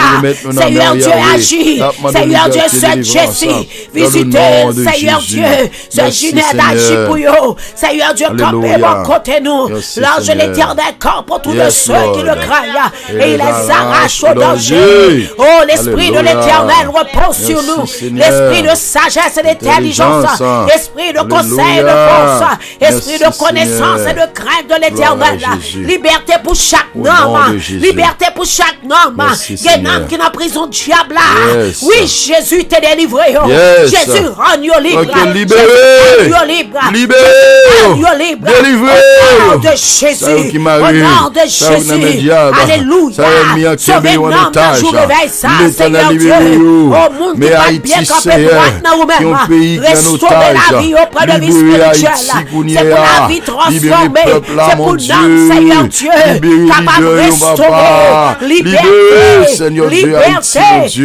Seigneur Dieu, agit. Seigneur Dieu, ce Jesse. Visitez, Seigneur Dieu. Ce Ginette agit pour eux. Seigneur Dieu, campez mon côté nous. L'ange l'éternel camp pour tous ceux qui le craignent. Et il les arrache au danger. Oh, l'esprit de l'éternel repose sur nous. L'esprit de sagesse et d'intelligence. Esprit de conseil et de force. Esprit de connaissance et de crainte de l'éternel. Liberté pour chaque homme. Liberté pour chaque homme. Il y a un homme qui est en prison diable là. Oui, Jésus t'a délivré. Jésus rend libre. Jésus rend libre. Délivré. Au nom de Jésus. Au nom de Jésus. Alléluia. Sauvez l'homme dans jour réveil ça. Seigneur Dieu. Au monde qui va bien camper droite dans vous-même. Restaurer la vie auprès de vie spirituelle. C'est pour la vie transformée. C'est pour l'homme, Seigneur Dieu. Capable de restaurer. Liberté. Liberté.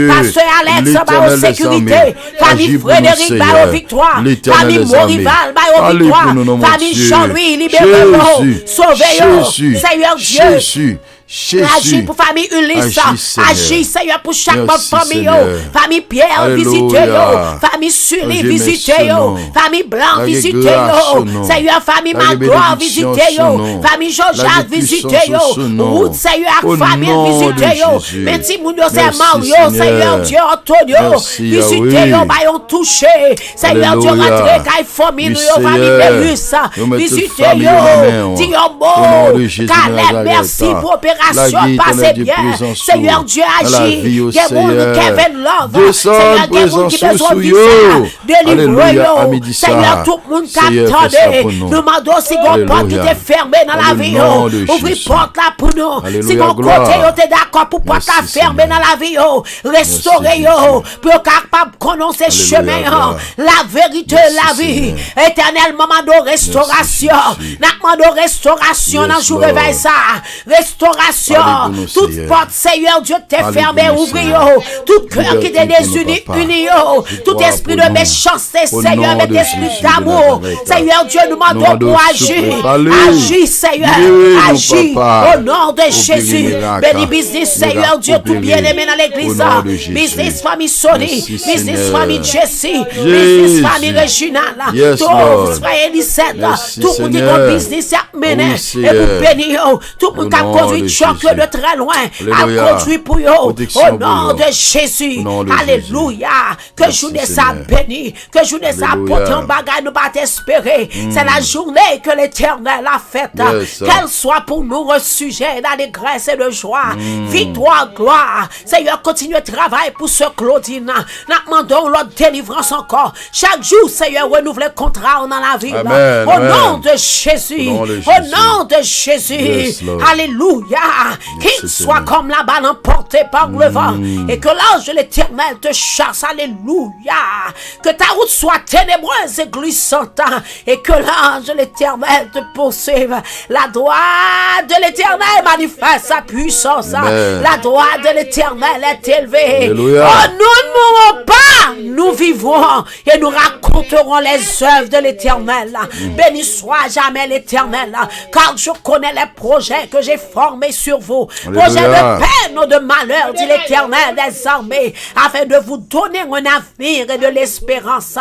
Pasteur Alex va aux sécurité. Famille Frédéric va aux victoires. Famille Morival va aux victoires. Famille Jean-Louis, libérez-nous. Sauvez-nous. Seigneur Dieu. Agis pour famille Ulysse. Agis, Seigneur, pour chaque famille. Famille Pierre, visitez-yo. Famille Sully, visitez-yo. Famille Blanc, visitez-yo. Seigneur, famille Magloire, visitez-yo. Famille Jean-Jacques, visitez-yo. Route, Seigneur, famille, visitez-yo. Merci, Mounio, c'est Mario, Seigneur Dieu, Antonio. Visitez-yo, baillons touché. Seigneur Dieu, rentrez, caille famille, famille Bélus. Visitez-yo. Dis un mot. Caleb, merci pour opération. Passez bien. Seigneur Dieu agit. Kevin Love. Seigneur Dieu qui besoin de ça. Délivre-yo. Seigneur tout le monde qui attendait. Nous demandons si une porte qui était fermée dans la vie. Ouvrez porte là pour nous. Si mon côté était d'accord pour porte la fermée dans la vie. Restaurez-yo. Pour capable de connaître ces chemins. La vérité, la vie. Éternel moment de restauration. Nous demandons restauration dans le jour réveil ça. Restauration. séparation, Parlez pour nous, toute Seigneur. porte, Seigneur Dieu, t'es Parlez fermée, pour nous, ouvre, Seigneur. tout cœur qui t'est Liberté pour désuni, nous, Papa. uni, tout Victoire esprit pour de nous. méchanceté, Au Seigneur, nom mais de esprit Jésus de d'amour, Nazareth. Seigneur Dieu, nous demandons Nom de pour souple, agir, parlez. agis, Seigneur, Libérez-nous, agis, Papa. au nom de Opérez Jésus, miracle. béni business, Seigneur Miracle Dieu, tout opéré. bien-aimé dans l'église, Au nom de Jésus. business famille Sony, Merci, business Seigneur. famille Jesse, Jésus. business famille Reginald, Yes, tout Lord. frère Elisette, Merci, tout le monde qui Seigneur. a business à mener, Oui, et Seigneur. pour bénir, tout le monde qui a Au nom conduit de choc Jésus. de très loin, Alléluia. a conduit pour eux, Protection au pour nom eux. de Jésus, Au nom de alléluia, que Merci, journée ça Seigneur. béni, que journée ça Alléluia. porte en bagage, nous pas t'espérer, c'est la journée que l'Éternel a faite, Yes. qu'elle soit pour nous un sujet d'allégresse et de joie, victoire, gloire, Seigneur, continue le travail pour ce Claudine, nous demandons l'autre délivrance encore, chaque jour, Seigneur, renouvelle le contrat dans la ville, Amen, au amen. nom de Jésus, Au nom de au Jésus. nom de Jésus, Yes, Lord. alléluia, qu'il Merci, soit Seigneur. comme la balle emportée par le vent, et que l'ange de l'Éternel te chasse, alléluia, que ta route soit ténébreuse et glissante, et que l'ange de l'Éternel te poursuive, la droite de l'Éternel manifeste sa puissance, Amen. la droite de l'Éternel est élevée, Alléluia. oh, nous ne mourrons pas, nous vivrons, et nous raconterons les œuvres de l'Éternel, béni soit jamais l'Éternel, car je connais les projets que j'ai formés sur vous, Alléluia. projets de peine ou de malheur, dit l'Éternel des armées, afin de vous donner un avenir et de l'espérance.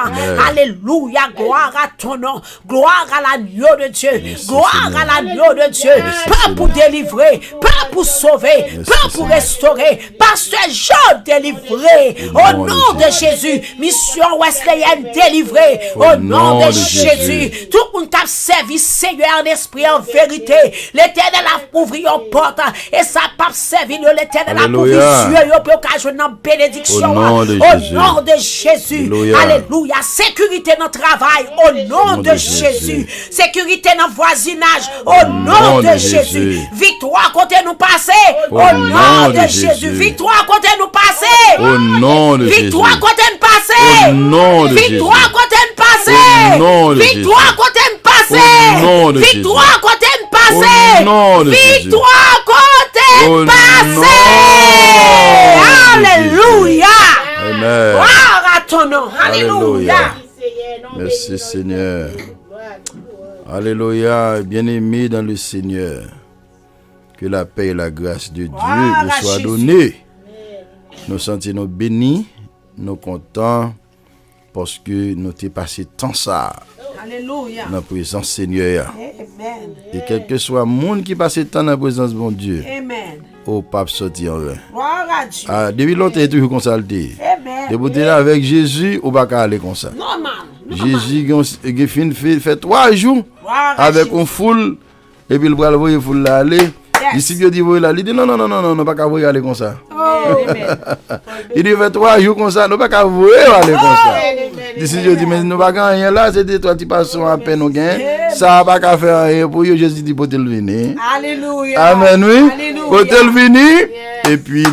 Alléluia, gloire à ton nom, gloire à l'agneau de Dieu, gloire Seigneur. à l'agneau de Dieu, pas pour délivrer, pas pour sauver, pas pour Seigneur. restaurer, pasteur Jean délivré, au nom de Jésus, mission Wesleyenne délivrée, au nom de Jésus, tout le monde t'a servi, Seigneur, en esprit, en vérité, l'Éternel a ouvert une porte, et ça pas servi, l'Éternel a Alléluia. ouvert yeux, pour qu'à jouer dans bénédiction, Au nom de au Jésus. nom de Jésus, Alléluia. alléluia, sécurité dans le travail, au nom de Jésus, sécurité dans le voisinage, au nom de Jésus, victoire côté nous passer, au nom de Jésus, victoire côté nous passer, Au nom de Jésus. victoire côté nous passer, Au nom de victoire Jésus. côté nous passer, Au nom de victoire côté nous passer, Au nom de victoire côté nous passer, Au nom de Jésus. victoire côté Au nous passer, nom de alléluia, Amen. gloire à ton nom, Alléluia. alléluia. Merci Seigneur. Alléluia. Bien-aimés dans le Seigneur. Que la paix et la grâce de Dieu Gloire vous à soient Jésus. données. Nous sentons bénis, nous contents parce que nous t'es passé tant ça Alléluia. dans la présence Seigneur. Amen. Et quel que soit le monde qui passe tant dans la présence de mon Dieu, Amen. au pape sorti en vain. Gloire à Dieu. Ah, depuis longtemps, il est toujours consulté. Amen. Depuis là avec Jésus, on va pas aller comme ça. Normal. Jésus il fait 3 jours Gloire à avec Jésus. une foule et puis il va le voir foule là aller. Ici Dieu dit voilà, il dit non pas qu'à voir aller comme ça. Il dit fait 3 jours comme ça, non pas qu'à voir aller comme ça. Ici Dieu dit mais nous pas rien là, c'était toi qui passes à peine au gain. Ça pas qu'à faire rien pour eux, Jésus dit pour te venir. Alléluia. Amen oui. Alléluia. Pour te venir et puis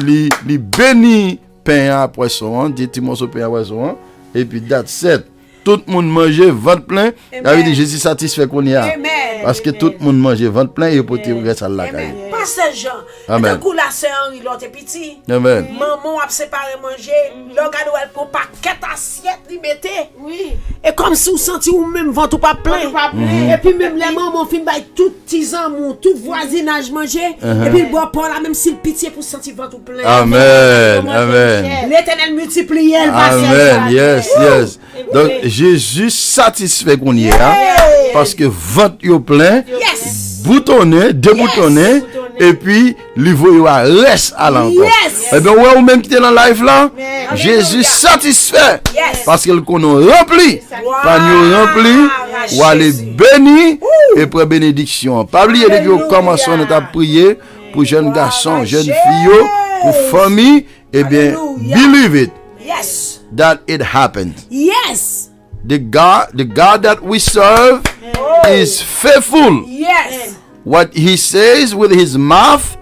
il bénit pain à poisson, dit petit morceau pain à poisson et puis date 7. Tout le monde mangeait ventre plein. Il avait dit Jésus satisfait qu'on y a. Amen. Parce que tout le monde mangeait ventre plein et pour te rester à la caille. Amen. Pasteur Jean. Amen. D'un coup, la sœur Henri, l'autre est petit. Amen. Maman a séparé manger. Le gars elle prend paquet assiette, il mettait. Oui. Et comme si vous sentiez ou même ventre ou pas plein. Et puis même les mamans fin bail tout petits amours, tout voisinage manger. Et puis il boit pas là même si le pitié pour sentir ventre ou plein. Amen. Amen. L'Éternel multiplie elle va Amen. Yes, yes. Donc Jésus satisfait qu'on y a parce que ventre yo plein, Yes. boutonné, déboutonné et puis livre yo reste à l'encore. Yes. Et bien ouais ou même qui est dans life là, Alléluia. Jésus satisfait Yes. parce qu'il qu'on rempli. Pas nous rempli, ou aller béni et pour bénédiction. Pas oublier depuis au commencement on a prié pour jeunes garçons, jeunes filles, pour famille, et bien Alléluia. believe it Yes. that it happened. Yes. The God that we serve is faithful. Yes. What he says with his mouth,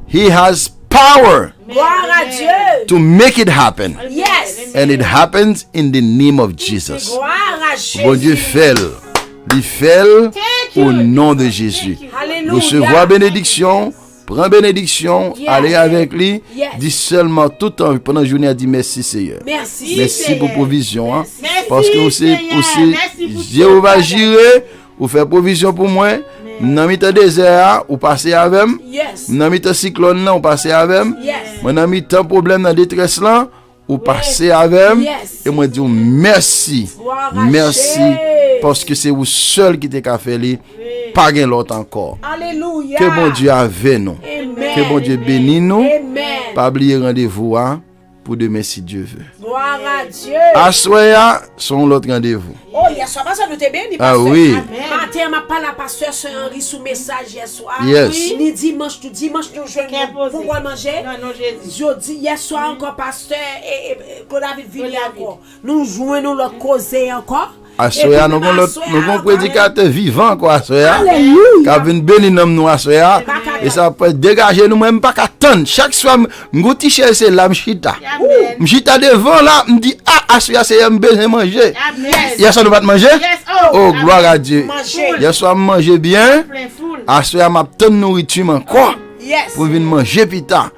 he has power Gloire à Dieu. to make it happen. Yes. And it happens in the name of Jesus. Gloire à Jésus. Bon Dieu fait. Il fait au nom de Jésus. Alléluia. Recevoir bénédiction, Prends bénédiction, Yes. allez avec lui. Yes. Dis seulement tout le temps pendant la journée, dis merci Seigneur. Merci. Merci pour provision. Hein? Merci, Parce que aussi, Seigneur. Merci pour Jéhovah tout, Jireh, ou faire provision pour moi. Dans mi désert, ou passer avec moi. Yes. Dans mi cyclone, ou passer avec moi. Yes. Dans mi problème dans détresse là, ou passer avec moi. Yes. Et moi dis merci. Gloire à Merci. Dieu. Parce que c'est vous seul qui t'a fait lui. Pas gain l'autre encore. Alléluia. Que bon Dieu avec nous. Amen. Que bon Dieu bénisse nous. Amen. Pas oublier rendez-vous hein, pour demain si Dieu veut. Gloire à Dieu. Assoya son l'autre rendez-vous. Oh, hier soir, pasteur, nous t'es béni, Ah pasteur. oui. Matin, m'a parlé à pasteur Henri sous message hier soir. Yes. Oui. Ni dimanche, nous jouons pour quoi manger. Non, Jésus. Jeudi, hier soir encore, pasteur et Claude David vini encore. Nous jouons, nous le causer encore. Assoya, nous avons un prédicateur vivant, quoi, Assoya. Qui a venu bénir nous, Assoya. Et ça peut dégager nous-mêmes, pas qu'à attendre. Chaque soir, nous cherchons c'est la mchita. Mchita devant là, me dit, ah, Assoya, c'est un besoin de manger. Amen. Hier soir, nous pas manger? Yes, Oh, gloire à Dieu. Manger. Hier soir, manger bien. Plein full. Assoya, m'a tant de nourriture encore. Yes. Pour venir manger plus tard.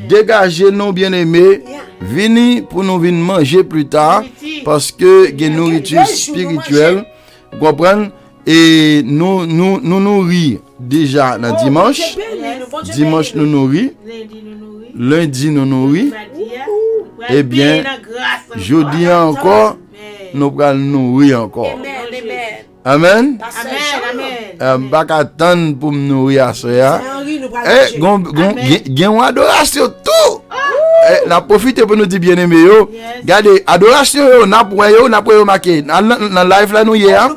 Dégagez nous bien-aimés. Venez pour nous venir manger plus tard. Parce que il y a une nourriture spirituelle. Vous comprenez? Et nous nourrir déjà dans dimanche. Dimanche nous nourrir. Lundi, nous nourrit. Lundi nous nourrir. Mardi, Eh bien, jeudi encore, nous allons nourrir encore. Amen. Amen. Amen. Pas attendre pour me nourrir à cela. Henri, nous Eh, il y a une adoration tout. La profite pour nous dire bien aimé yo. Regardez, adoration yo, n'a pas marqué. Dans live là nous hier.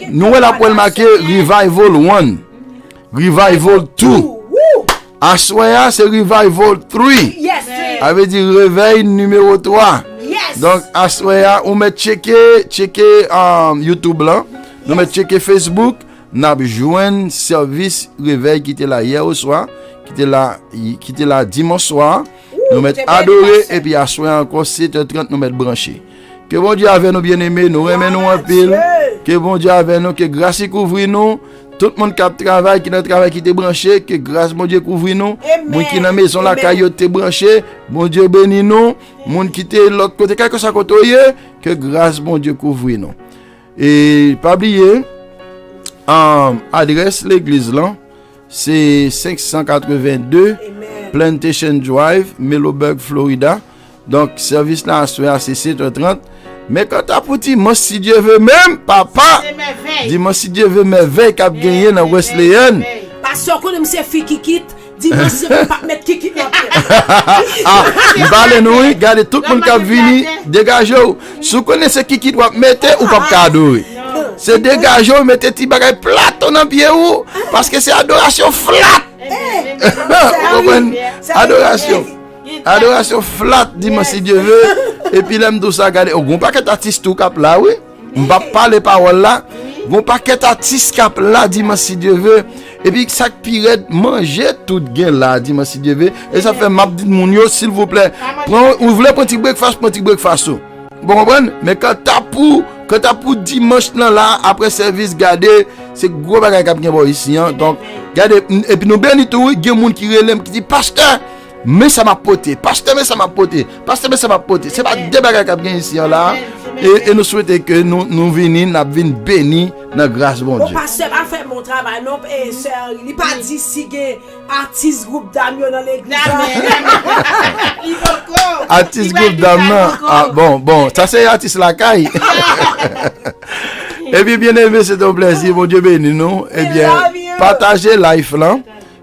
Nous la pour marquer Revival 1, Revival 2. Assoya c'est Revival 3. Yes. Avait dit réveil numéro 3. Yes. Donc assoya on met checker YouTube là. Nous met checker Facebook, n'a joindre service réveil qui était là hier au soir, qui était là dimanche soir. Nous mettre adorer et puis assoya encore 7h30 nous mettre branché. Que bon Dieu avec nous bien-aimés, nous remet nous en pile. Que bon Dieu avec nous, que grâce couvre nous. Tout le monde qui travaille, qui dans le travail qui est branché, que grâce mon Dieu couvre nous. Mon qui dans la maison la caillou est branché, mon Dieu bénit nous. Mon qui est l'autre côté quelque chose côté, que grâce mon Dieu couvre nous. Et pas oublier adresse l'église là, c'est 582 Plantation Drive, Meadowburg, Florida. Donc service là c'est 7h30. Mais quand t'as pour dimanche si Dieu veut même, papa, dimanche si Dieu veut merveille qu'a gagné dans Wesleyan. Pasteur, quand c'est fille qui quitte, dimanche c'est pas mettre qui quitte. Ah, m'balé nous, regardez tout le monde qui a venu, dégagez. Si vous connaissez qui doit mettre ou pas cadeau. C'est dégagez, mettez petit bagay plat dans pied ou parce que c'est adoration flat. Vous comprenez? Adoration. Adoration flat, dimanche si Dieu veut. Et puis l'aime tout ça, regardez, on paquet d'artistes tout cap là, oui. On va pas les paroles là. On paquet d'artistes cap là, dimanche si Dieu veut. Et puis ça pire manger tout gain là, dimanche si Dieu veut. Et ça fait m'a dit mon yo, s'il vous plaît. Vous voulez petit breakfast. Bon comprenez? Mais quand t'as pour dimanche là, après service, regardez, c'est gros bagage qui a bien ici. Hein. Donc, regardez, et puis nous bénis tout, il y a des gens qui relèvent, qui disent, pasteur, mais ça m'a poté. Pasteur, mais ça m'a poté. Pasteur, mais ça m'a poté. C'est pas des bagages qui bien ici là. Et nous souhaitons que nous venions, nous venions bénis dans la grâce de mon Dieu. Mon pasteur a fait mon travail. Non, il n'a pas dit si il y a artiste groupe d'amis dans l'église. Artiste groupe d'amis. Ah bon, ça c'est artiste la caille. Et puis bien aimé, c'est un plaisir. Mon Dieu bénis nous. Eh bien, partagez live là.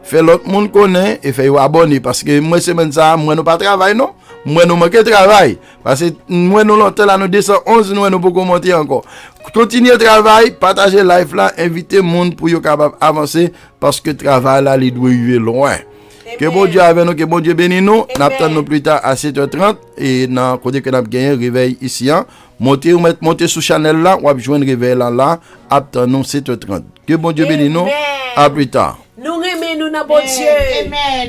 Fait l'autre monde connaît et fait abonner parce que moi semaine ça moi nous pas travail non moi nous manque travail parce que moi nous longtemps là nous 211 nous pas commenter encore continuez travail partager live là inviter monde pour yo capable avancer parce que travail là il doit arriver loin. Que bon Dieu avec nous, que bon Dieu bénisse nous. N'attendons plus tard à 7h30 et dans côté que n'a gagné réveil ici hein. Monter sur channel là, on va joindre réveil là, attendons 7h30. Que bon Dieu bénisse nous. À plus tard. Nous remettons nous dans bon Dieu.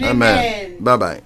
Amen. Bye bye.